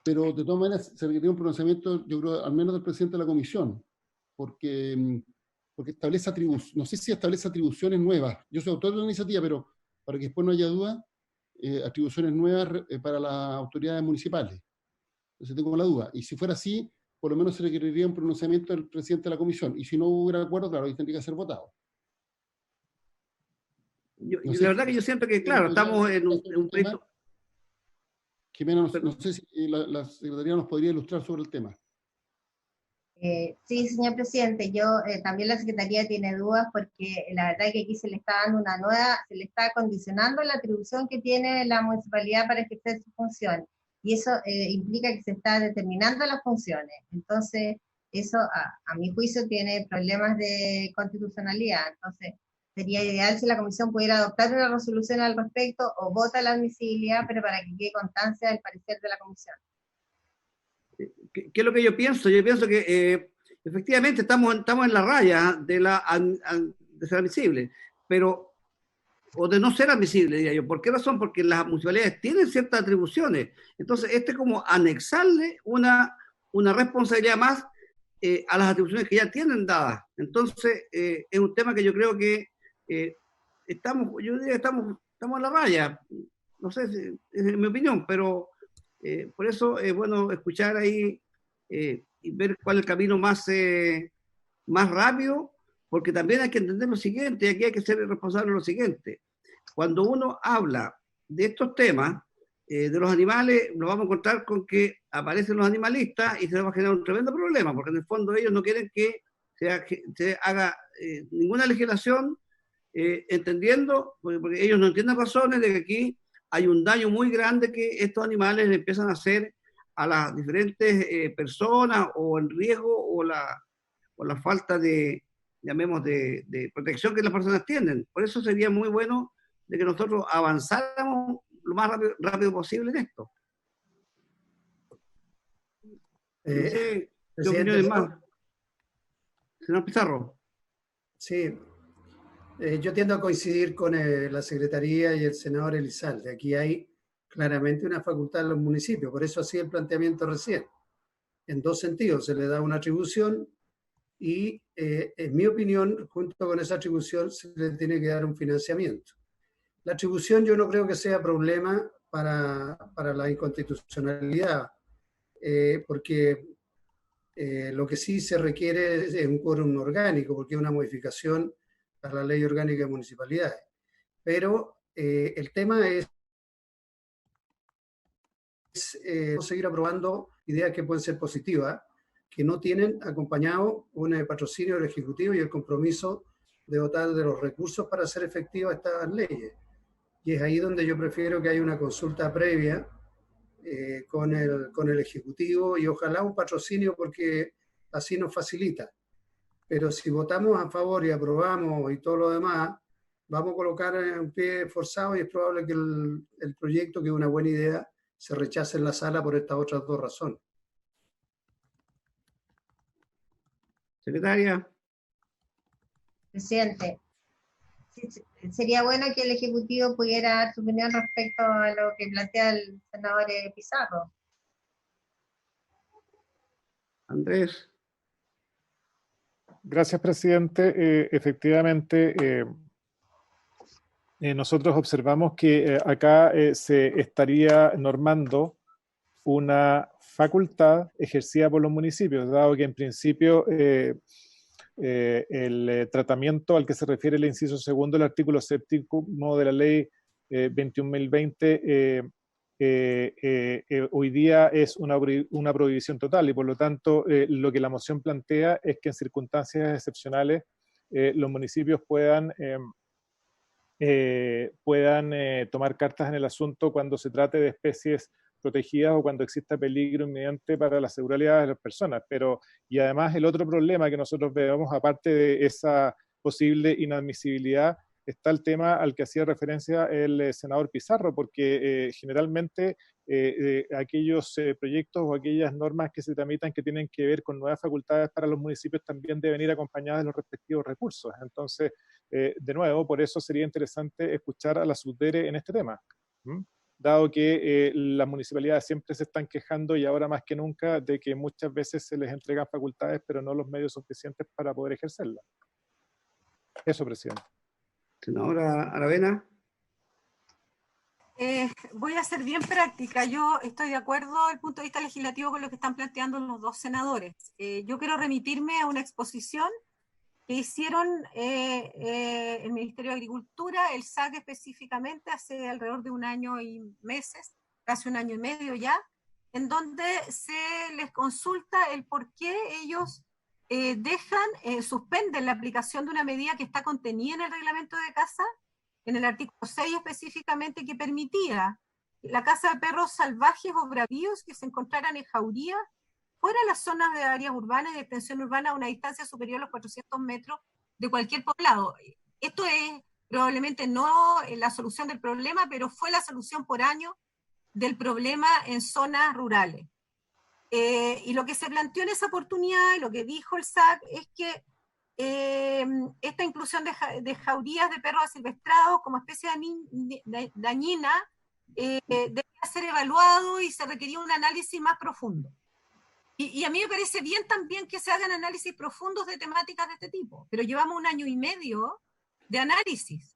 Speaker 6: pero de todas maneras se requería un pronunciamiento, yo creo, al menos del presidente de la comisión, porque establece atribuciones, no sé si establece atribuciones nuevas. Yo soy autor de la iniciativa, pero para que después no haya duda, atribuciones nuevas para las autoridades municipales. Entonces tengo la duda. Y si fuera así, por lo menos se requeriría un pronunciamiento del presidente de la comisión. Y si no hubiera acuerdo, claro, ahí tendría que ser votado.
Speaker 2: La verdad que yo siento que, claro, estamos en un proyecto...
Speaker 6: Jimena, no sé si la Secretaría nos podría ilustrar sobre el tema.
Speaker 9: Sí, señor presidente, también la Secretaría tiene dudas porque la verdad que aquí se le está dando se le está condicionando la atribución que tiene la municipalidad para ejercer su función, y eso implica que se está determinando las funciones. Entonces, eso a mi juicio tiene problemas de constitucionalidad. Entonces, sería ideal si la comisión pudiera adoptar una resolución al respecto o vota la admisibilidad, pero para que quede constancia del parecer de la comisión.
Speaker 2: ¿Qué es lo que yo pienso? Yo pienso que efectivamente estamos en la raya de ser admisible, pero, o de no ser admisible, diría yo. ¿Por qué razón? Porque las municipalidades tienen ciertas atribuciones. Entonces, es como anexarle una responsabilidad más a las atribuciones que ya tienen dadas. Entonces, es un tema que yo creo que estamos en la raya. No sé, es mi opinión, pero... por eso es bueno escuchar ahí y ver cuál es el camino más rápido, porque también hay que entender lo siguiente, y aquí hay que ser responsable de lo siguiente. Cuando uno habla de estos temas, de los animales, nos vamos a encontrar con que aparecen los animalistas y se va a generar un tremendo problema, porque en el fondo ellos no quieren que se haga ninguna legislación, entendiendo, porque ellos no entienden razones de que aquí hay un daño muy grande que estos animales le empiezan a hacer a las diferentes personas, o el riesgo o la falta de, llamemos, de protección que las personas tienen. Por eso sería muy bueno de que nosotros avanzáramos lo más rápido posible en esto. No sé, ¿qué opiniones más? Señor Pizarro.
Speaker 7: Sí, yo tiendo a coincidir con la Secretaría y el senador Elizalde. Aquí hay claramente una facultad en los municipios, por eso hacía el planteamiento recién. En dos sentidos, se le da una atribución y, en mi opinión, junto con esa atribución se le tiene que dar un financiamiento. La atribución yo no creo que sea problema para la inconstitucionalidad, porque lo que sí se requiere es un quórum orgánico, porque es una modificación a la Ley Orgánica de Municipalidades. Pero el tema es seguir aprobando ideas que pueden ser positivas, que no tienen acompañado un patrocinio del Ejecutivo y el compromiso de dotar de los recursos para hacer efectivas estas leyes. Y es ahí donde yo prefiero que haya una consulta previa con el Ejecutivo y ojalá un patrocinio, porque así nos facilita. Pero si votamos a favor y aprobamos y todo lo demás, vamos a colocar un pie forzado y es probable que el proyecto, que es una buena idea, se rechace en la sala por estas otras dos razones.
Speaker 2: Secretaria.
Speaker 9: Presidente, sería bueno que el Ejecutivo pudiera dar su opinión respecto a lo que plantea el senador Pizarro.
Speaker 2: Andrés.
Speaker 8: Gracias, presidente. Efectivamente, nosotros observamos que acá se estaría normando una facultad ejercida por los municipios, dado que en principio el tratamiento al que se refiere el inciso segundo del artículo 7º de la ley 21.020 hoy día es una prohibición total, y por lo tanto lo que la moción plantea es que en circunstancias excepcionales los municipios puedan tomar cartas en el asunto cuando se trate de especies protegidas o cuando exista peligro inminente para la seguridad de las personas. Y además el otro problema que nosotros vemos, aparte de esa posible inadmisibilidad, está el tema al que hacía referencia el senador Pizarro, porque generalmente aquellos proyectos o aquellas normas que se tramitan que tienen que ver con nuevas facultades para los municipios también deben ir acompañadas de los respectivos recursos. Entonces, de nuevo, por eso sería interesante escuchar a la SUDERE en este tema, dado que las municipalidades siempre se están quejando y ahora más que nunca de que muchas veces se les entregan facultades pero no los medios suficientes para poder ejercerlas. Eso, presidente.
Speaker 2: Senadora Aravena.
Speaker 5: Voy a ser bien práctica. Yo estoy de acuerdo desde el punto de vista legislativo con lo que están planteando los dos senadores. Yo quiero remitirme a una exposición que hicieron el Ministerio de Agricultura, el SAC específicamente, hace alrededor de un año y meses, casi un año y medio ya, en donde se les consulta el por qué ellos suspenden la aplicación de una medida que está contenida en el reglamento de caza, en el artículo 6 específicamente, que permitía la caza de perros salvajes o bravíos que se encontraran en jauría fuera de las zonas de áreas urbanas y de extensión urbana a una distancia superior a los 400 metros de cualquier poblado. Esto es probablemente no la solución del problema, pero fue la solución por año del problema en zonas rurales. Y lo que se planteó en esa oportunidad, y lo que dijo el SAC, es que esta inclusión de jaurías de perros asilvestrados como especie dañina debía ser evaluado y se requería un análisis más profundo. Y a mí me parece bien también que se hagan análisis profundos de temáticas de este tipo, pero llevamos un año y medio de análisis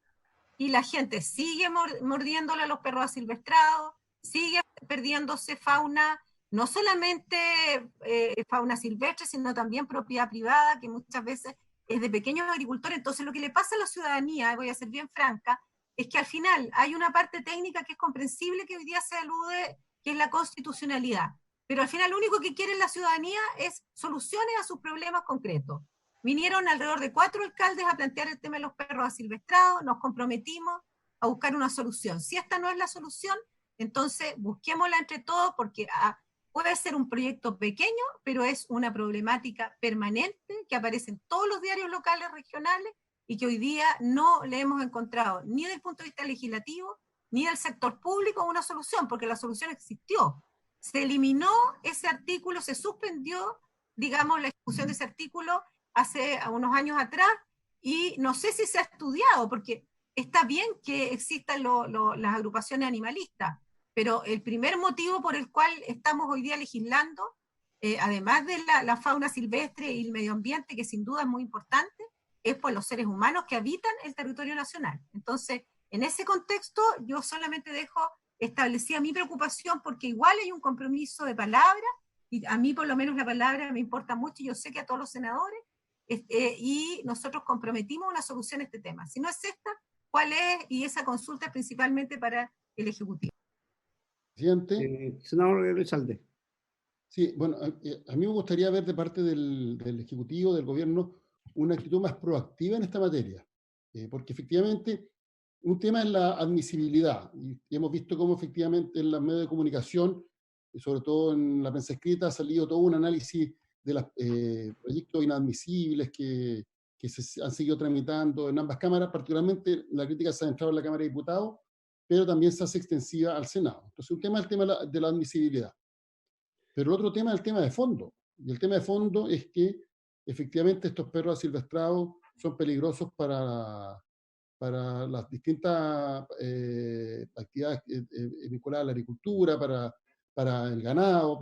Speaker 5: y la gente sigue mordiéndole a los perros asilvestrados, sigue perdiéndose fauna, no solamente fauna silvestre, sino también propiedad privada, que muchas veces es de pequeños agricultores. Entonces lo que le pasa a la ciudadanía, voy a ser bien franca, es que al final hay una parte técnica que es comprensible que hoy día se alude, que es la constitucionalidad. Pero al final lo único que quiere la ciudadanía es soluciones a sus problemas concretos. Vinieron alrededor de 4 alcaldes a plantear el tema de los perros asilvestrados, nos comprometimos a buscar una solución. Si esta no es la solución, entonces busquémosla entre todos, porque puede ser un proyecto pequeño, pero es una problemática permanente que aparece en todos los diarios locales, regionales, y que hoy día no le hemos encontrado ni desde el punto de vista legislativo, ni del sector público una solución, porque la solución existió. Se eliminó ese artículo, se suspendió, digamos, la ejecución de ese artículo hace unos años atrás, y no sé si se ha estudiado, porque está bien que existan las agrupaciones animalistas, pero el primer motivo por el cual estamos hoy día legislando, además de la fauna silvestre y el medio ambiente, que sin duda es muy importante, es por los seres humanos que habitan el territorio nacional. Entonces, en ese contexto, yo solamente establecía mi preocupación porque igual hay un compromiso de palabra, y a mí por lo menos la palabra me importa mucho, y yo sé que a todos los senadores, y nosotros comprometimos una solución a este tema. Si no es esta, ¿cuál es? Y esa consulta es principalmente para el Ejecutivo.
Speaker 6: Presidente.
Speaker 2: Senador Elizalde.
Speaker 6: Sí, bueno, a mí me gustaría ver de parte del Ejecutivo, del Gobierno, una actitud más proactiva en esta materia, porque efectivamente un tema es la admisibilidad, y hemos visto cómo efectivamente en los medios de comunicación, y sobre todo en la prensa escrita, ha salido todo un análisis de los proyectos inadmisibles que se han seguido tramitando en ambas cámaras. Particularmente la crítica se ha entrado en la Cámara de Diputados, pero también se hace extensiva al Senado. Entonces, un tema es el tema de la admisibilidad. Pero el otro tema es el tema de fondo. Y el tema de fondo es que efectivamente estos perros asilvestrados son peligrosos para las distintas actividades vinculadas a la agricultura, para el ganado,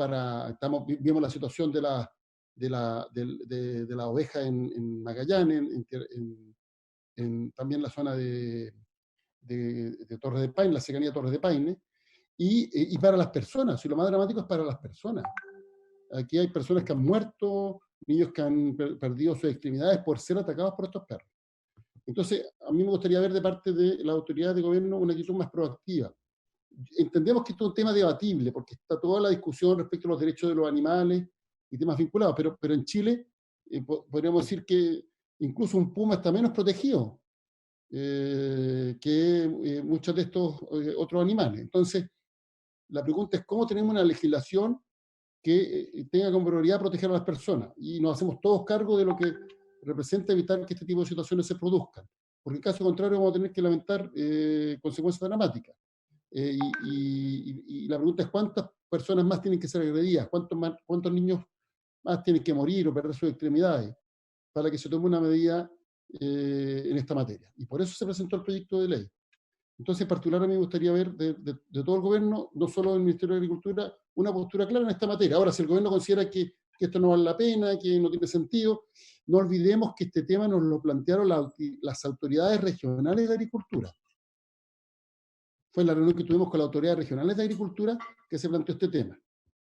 Speaker 6: vimos la situación de la oveja en Magallanes, también la zona de Torres de Paine, la cercanía de Torres de Paine, y para las personas, y lo más dramático es para las personas. Aquí hay personas que han muerto, niños que han perdido sus extremidades por ser atacados por estos perros. Entonces, a mí me gustaría ver de parte de la autoridad de gobierno una actitud más proactiva. Entendemos que esto es un tema debatible, porque está toda la discusión respecto a los derechos de los animales y temas vinculados, pero en Chile podríamos decir que incluso un puma está menos protegido que muchos de estos otros animales. Entonces, la pregunta es cómo tenemos una legislación que tenga como prioridad proteger a las personas, y nos hacemos todos cargo de lo que representa evitar que este tipo de situaciones se produzcan, porque en caso contrario vamos a tener que lamentar consecuencias dramáticas. Y la pregunta es cuántas personas más tienen que ser agredidas, cuántos niños más tienen que morir o perder sus extremidades para que se tome una medida en esta materia. Y por eso se presentó el proyecto de ley. Entonces, en particular, a mí me gustaría ver de todo el gobierno, no solo del Ministerio de Agricultura, una postura clara en esta materia. Ahora, si el gobierno considera que esto no vale la pena, que no tiene sentido, no olvidemos que este tema nos lo plantearon las autoridades regionales de agricultura. Fue en la reunión que tuvimos con las autoridades regionales de agricultura que se planteó este tema.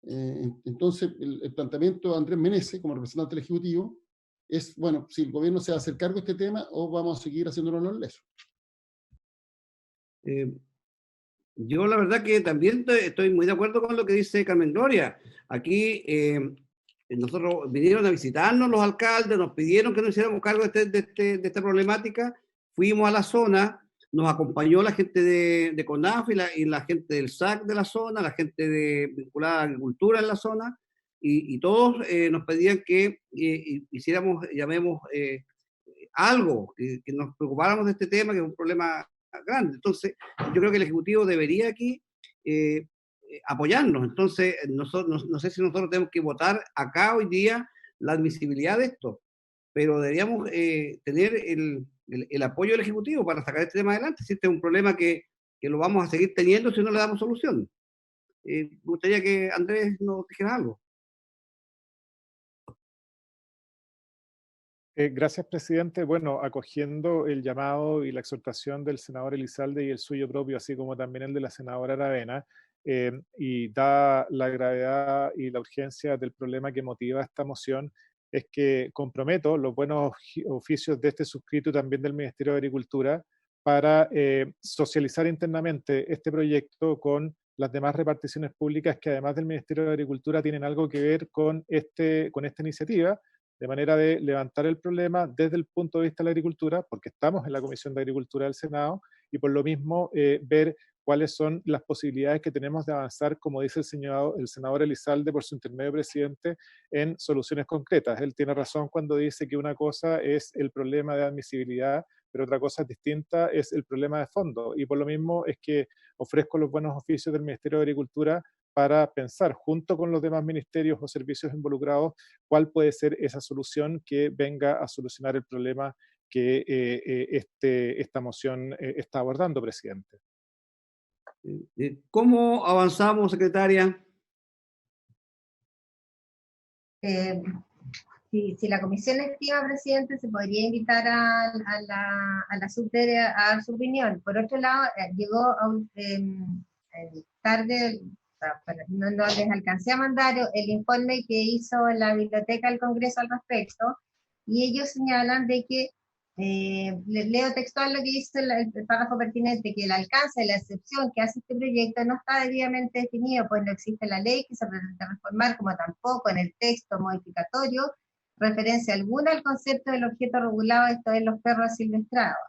Speaker 6: Entonces, el planteamiento de Andrés Meneses, como representante del Ejecutivo, es, bueno, si el gobierno se va a hacer cargo de este tema o vamos a seguir haciéndolo en los lesos.
Speaker 2: Yo la verdad que también estoy muy de acuerdo con lo que dice Carmen Gloria. Aquí nosotros vinieron a visitarnos los alcaldes, nos pidieron que nos hiciéramos cargo de esta problemática, fuimos a la zona, nos acompañó la gente de CONAF y la gente del SAC de la zona, la gente vinculada a la agricultura en la zona, y todos nos pedían que hiciéramos, llamemos, algo, que nos preocupáramos de este tema, que es un problema grande. Entonces, yo creo que el Ejecutivo debería aquí apoyarnos. Entonces, nosotros, no sé si nosotros tenemos que votar acá hoy día la admisibilidad de esto, pero deberíamos tener el apoyo del Ejecutivo para sacar este tema adelante. Si este es un problema que lo vamos a seguir teniendo si no le damos solución. Me gustaría que Andrés nos dijera algo.
Speaker 8: Gracias, presidente. Bueno, acogiendo el llamado y la exhortación del senador Elizalde y el suyo propio, así como también el de la senadora Aravena, y dada la gravedad y la urgencia del problema que motiva esta moción, es que comprometo los buenos oficios de este suscrito y también del Ministerio de Agricultura para socializar internamente este proyecto con las demás reparticiones públicas que además del Ministerio de Agricultura tienen algo que ver con esta iniciativa, de manera de levantar el problema desde el punto de vista de la agricultura, porque estamos en la Comisión de Agricultura del Senado, y por lo mismo ver cuáles son las posibilidades que tenemos de avanzar, como dice el senador Elizalde por su intermedio presidente, en soluciones concretas. Él tiene razón cuando dice que una cosa es el problema de admisibilidad, pero otra cosa distinta es el problema de fondo, y por lo mismo es que ofrezco los buenos oficios del Ministerio de Agricultura para pensar junto con los demás ministerios o servicios involucrados cuál puede ser esa solución que venga a solucionar el problema que esta moción está abordando, presidente.
Speaker 2: ¿Cómo avanzamos, secretaria?
Speaker 9: Si la comisión estima, presidente, se podría invitar a la subdere a dar su opinión. Por otro lado, llegó tarde, no les alcancé a mandar el informe que hizo la Biblioteca del Congreso al respecto, y ellos señalan de que, leo textual lo que dice el párrafo pertinente, que el alcance de la excepción que hace este proyecto no está debidamente definido, pues no existe la ley que se pretende reformar, como tampoco en el texto modificatorio referencia alguna al concepto del objeto regulado, esto es los perros asilvestrados.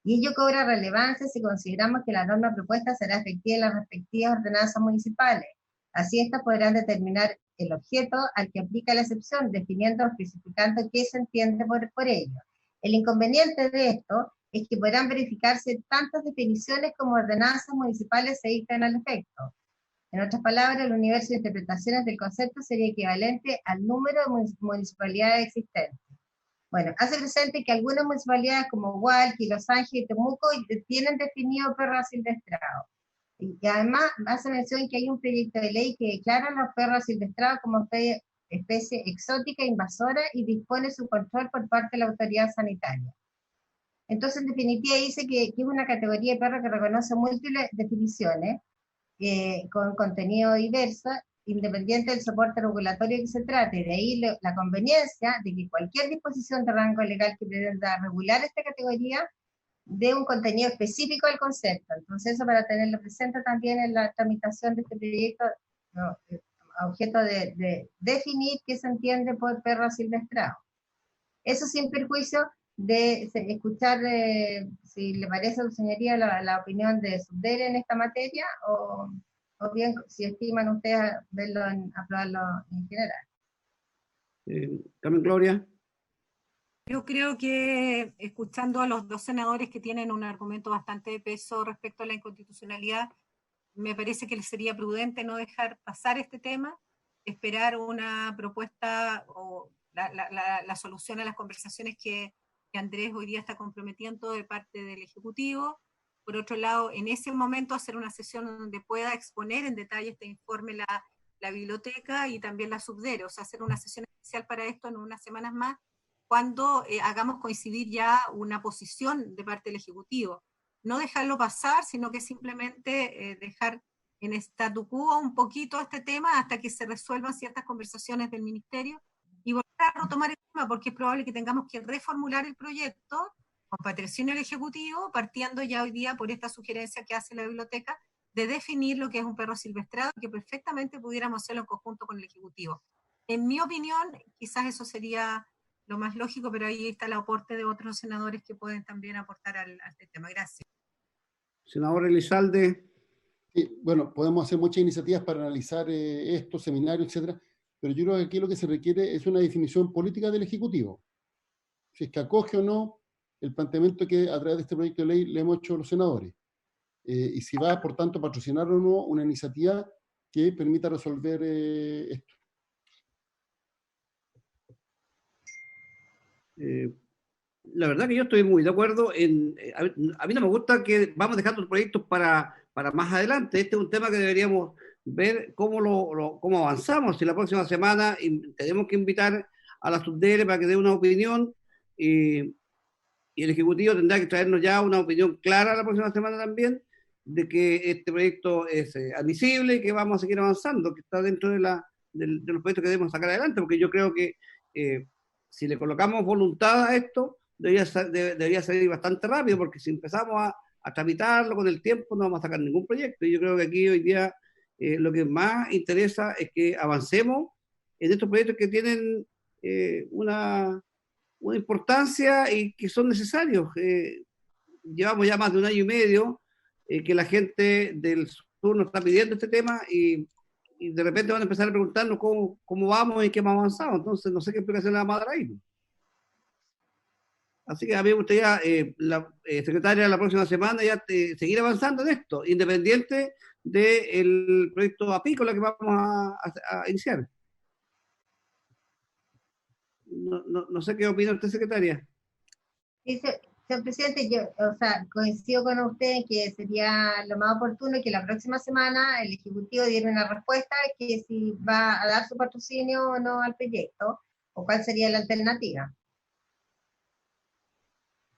Speaker 9: Y ello cobra relevancia si consideramos que la norma propuesta será efectiva en las respectivas ordenanzas municipales. Así estas podrán determinar el objeto al que aplica la excepción, definiendo o especificando qué se entiende por ello. El inconveniente de esto es que podrán verificarse tantas definiciones como ordenanzas municipales se dictan al efecto. En otras palabras, el universo de interpretaciones del concepto sería equivalente al número de municipalidades existentes. Bueno, hace presente que algunas municipalidades como Hualqui, Los Ángeles y Temuco tienen definido perros asilvestrados. Y además hace mención que hay un proyecto de ley que declara a los perros asilvestrados como especie exótica invasora y dispone su control por parte de la autoridad sanitaria. Entonces, en definitiva, dice que es una categoría de perro que reconoce múltiples definiciones, con contenido diverso, independiente del soporte regulatorio que se trate. De ahí la conveniencia de que cualquier disposición de rango legal que pretenda regular esta categoría dé un contenido específico al concepto. Entonces, eso para tenerlo presente también en la tramitación de este proyecto, a objeto de definir qué se entiende por perro asilvestrado. Eso sin perjuicio de escuchar, si le parece a su señoría, la opinión de Subdere en esta materia, o bien si estiman ustedes aprobarlo en general.
Speaker 2: Carmen Gloria.
Speaker 5: Yo creo que escuchando a los dos senadores que tienen un argumento bastante de peso respecto a la inconstitucionalidad, me parece que sería prudente no dejar pasar este tema, esperar una propuesta o la solución a las conversaciones que Andrés hoy día está comprometiendo de parte del Ejecutivo. Por otro lado, en ese momento hacer una sesión donde pueda exponer en detalle este informe la biblioteca y también la Subdere, o sea, hacer una sesión especial para esto en unas semanas más, cuando hagamos coincidir ya una posición de parte del Ejecutivo. No dejarlo pasar, sino que simplemente dejar en statu quo un poquito este tema hasta que se resuelvan ciertas conversaciones del Ministerio y volver a retomar el tema, porque es probable que tengamos que reformular el proyecto con patrocinio del Ejecutivo, partiendo ya hoy día por esta sugerencia que hace la biblioteca de definir lo que es un perro silvestrado, que perfectamente pudiéramos hacerlo en conjunto con el Ejecutivo. En mi opinión, quizás eso sería lo más lógico, pero ahí está el aporte de otros senadores que pueden también aportar a este tema. Gracias.
Speaker 2: Senador Elizalde.
Speaker 6: Sí, bueno, podemos hacer muchas iniciativas para analizar estos seminarios, etcétera, pero yo creo que aquí lo que se requiere es una definición política del Ejecutivo. Si es que acoge o no el planteamiento que a través de este proyecto de ley le hemos hecho a los senadores. Y si va, por tanto, a patrocinar o no una iniciativa que permita resolver esto.
Speaker 2: La verdad que yo estoy muy de acuerdo a mí no me gusta que vamos dejando los proyectos para más adelante. Este es un tema que deberíamos ver cómo avanzamos. Si la próxima semana tenemos que invitar a la Subdere para que dé una opinión y el Ejecutivo tendrá que traernos ya una opinión clara la próxima semana también de que este proyecto es admisible y que vamos a seguir avanzando, que está dentro de los proyectos que debemos sacar adelante, porque yo creo que si le colocamos voluntad a esto, debería salir bastante rápido, porque si empezamos a tramitarlo con el tiempo no vamos a sacar ningún proyecto. Y yo creo que aquí hoy día lo que más interesa es que avancemos en estos proyectos que tienen una importancia y que son necesarios. Llevamos ya más de 1 año y medio que la gente del sur nos está pidiendo este tema y de repente van a empezar a preguntarnos cómo vamos y qué hemos avanzado. Entonces, no sé qué explicación le vamos a dar ahí. Así que a mí me gustaría, la secretaria, la próxima semana ya seguir avanzando en esto, independiente del proyecto apícola que vamos a iniciar. No sé qué opina usted, secretaria.
Speaker 9: Sí, señor presidente, yo coincido con usted en que sería lo más oportuno que la próxima semana el Ejecutivo diera una respuesta que si va a dar su patrocinio o no al proyecto, o cuál sería la alternativa.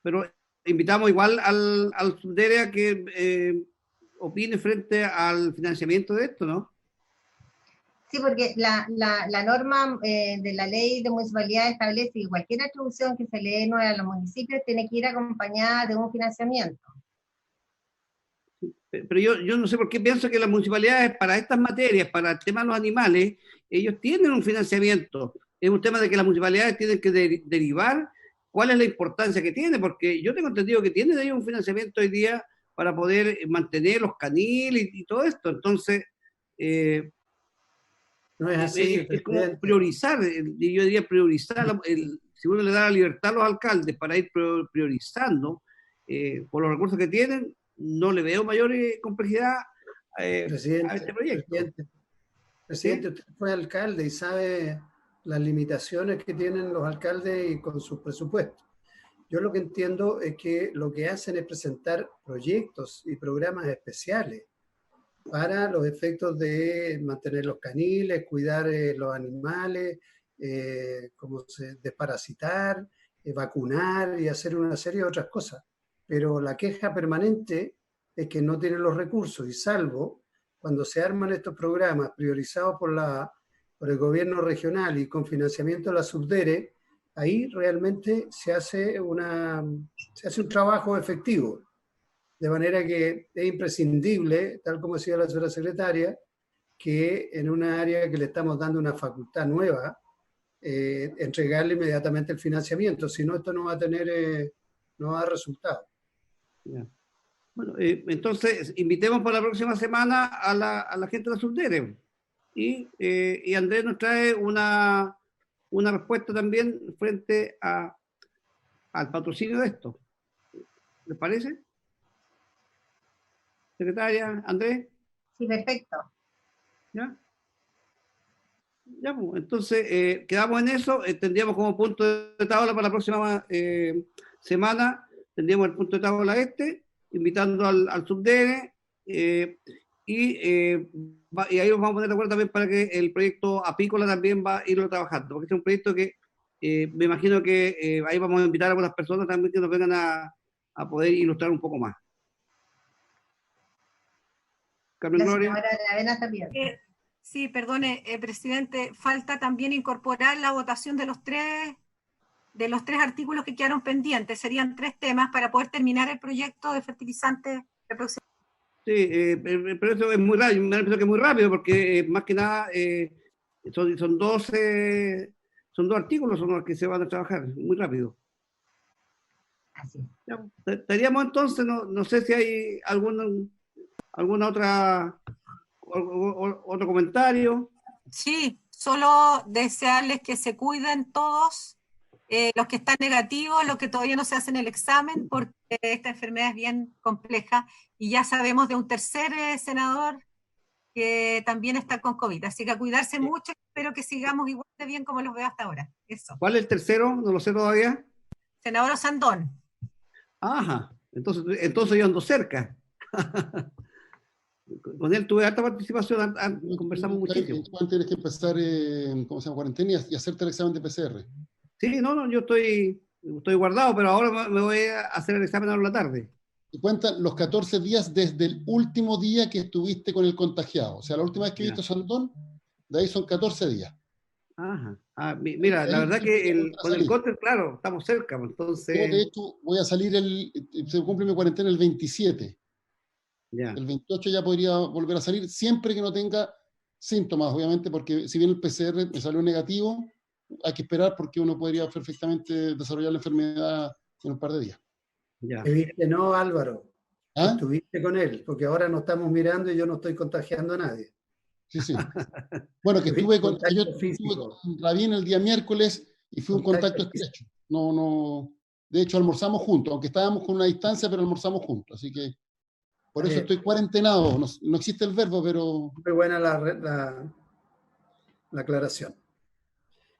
Speaker 2: Pero invitamos igual al Subdere a que opine frente al financiamiento de esto, ¿no?
Speaker 9: Sí, porque la norma de la ley de municipalidad establece que cualquier atribución que se le dé nueva a los municipios tiene que ir acompañada de un financiamiento.
Speaker 2: Pero yo no sé por qué pienso que las municipalidades para estas materias, para el tema de los animales, ellos tienen un financiamiento. Es un tema de que las municipalidades tienen que derivar cuál es la importancia que tiene, porque yo tengo entendido que tienen ahí un financiamiento hoy día para poder mantener los caniles y todo esto. Entonces,
Speaker 7: no es así,
Speaker 2: es como priorizar, yo diría priorizar, si uno le da la libertad a los alcaldes para ir priorizando por los recursos que tienen, no le veo mayor complejidad a este proyecto.
Speaker 7: Presidente, usted fue alcalde y sabe las limitaciones que tienen los alcaldes y con sus presupuestos. Yo lo que entiendo es que lo que hacen es presentar proyectos y programas especiales para los efectos de mantener los caniles, cuidar los animales, desparasitar, vacunar y hacer una serie de otras cosas. Pero la queja permanente es que no tienen los recursos, y salvo cuando se arman estos programas priorizados por el gobierno regional y con financiamiento de la Subdere, ahí realmente se hace un trabajo efectivo. De manera que es imprescindible, tal como decía la señora secretaria, que en una área que le estamos dando una facultad nueva, entregarle inmediatamente el financiamiento, si no, esto no va a tener, no va a dar resultado.
Speaker 2: Ya. Bueno, entonces invitemos para la próxima semana a la gente de la Subdere. Y Andrés nos trae una respuesta también frente al patrocinio de esto. ¿Les parece? Secretaria, Andrés.
Speaker 9: Sí, perfecto.
Speaker 2: ¿Ya? Ya, pues, entonces, quedamos en eso. Tendríamos como punto de tabla para la próxima semana, tendríamos el punto de tabla invitando al Subdere, y ahí nos vamos a poner de acuerdo también para que el proyecto apícola también va a irlo trabajando, porque es un proyecto que me imagino que ahí vamos a invitar a algunas personas también que nos vengan a poder ilustrar un poco más. Carmen Gloria.
Speaker 5: Sí, perdone, presidente, falta también incorporar la votación de los tres artículos que quedaron pendientes. Serían 3 temas para poder terminar el proyecto de fertilizantes reproductivos.
Speaker 2: Sí, pero eso es muy rápido, me parece que es muy rápido porque más que nada son 2 artículos son los que se van a trabajar, muy rápido.
Speaker 9: Así.
Speaker 2: Ya, estaríamos entonces, no sé si hay alguna otro comentario.
Speaker 5: Sí, solo desearles que se cuiden todos, los que están negativos, los que todavía no se hacen el examen, porque esta enfermedad es bien compleja y ya sabemos de un tercer senador que también está con COVID. Así que a cuidarse mucho, espero que sigamos igual de bien como los veo hasta ahora. Eso.
Speaker 2: ¿Cuál es el tercero? No lo sé todavía.
Speaker 5: Senador Osandón.
Speaker 2: Ajá, entonces yo ando cerca. Con él tuve alta participación, conversamos muchísimo.
Speaker 6: Tienes que empezar, cuarentena y hacerte el examen de PCR.
Speaker 2: Sí, no, yo estoy guardado, pero ahora me voy a hacer el examen ahora en la tarde.
Speaker 6: Y cuentan los 14 días desde el último día que estuviste con el contagiado. O sea, la última vez que viste a Sandón, de ahí son 14 días.
Speaker 2: Ajá. Mira, la verdad que con el cóctel, claro, estamos cerca, entonces...
Speaker 6: Yo, de hecho, voy a salir se cumple mi cuarentena el 27.
Speaker 2: Ya.
Speaker 6: El 28 ya podría volver a salir, siempre que no tenga síntomas, obviamente, porque si bien el PCR me salió negativo, hay que esperar porque uno podría perfectamente desarrollar la enfermedad en un par de días.
Speaker 2: Ya.
Speaker 7: ¿Viste? No, Álvaro.
Speaker 6: ¿Ah?
Speaker 7: Estuviste con él, porque ahora nos estamos mirando y yo no estoy contagiando a nadie.
Speaker 6: Sí. Bueno, que estuve con Rabín el día miércoles y fue un contacto estrecho. No. De hecho, almorzamos juntos, aunque estábamos con una distancia, pero almorzamos juntos. Así que por eso estoy cuarentenado. No existe el verbo, pero...
Speaker 7: Muy buena la aclaración.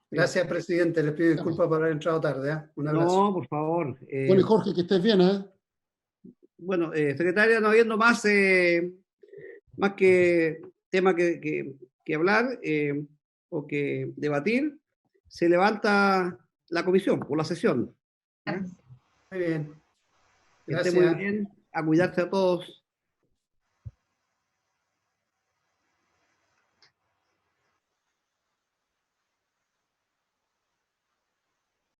Speaker 7: Gracias, presidente. Les pido disculpas por haber entrado tarde. Un abrazo.
Speaker 2: No, por favor.
Speaker 6: Bueno, Jorge, que estés bien.
Speaker 2: Bueno, secretaria, no habiendo más que tema que hablar o que debatir, se levanta la comisión o la sesión.
Speaker 7: Muy bien.
Speaker 2: Que esté muy bien. A cuidarse a todos.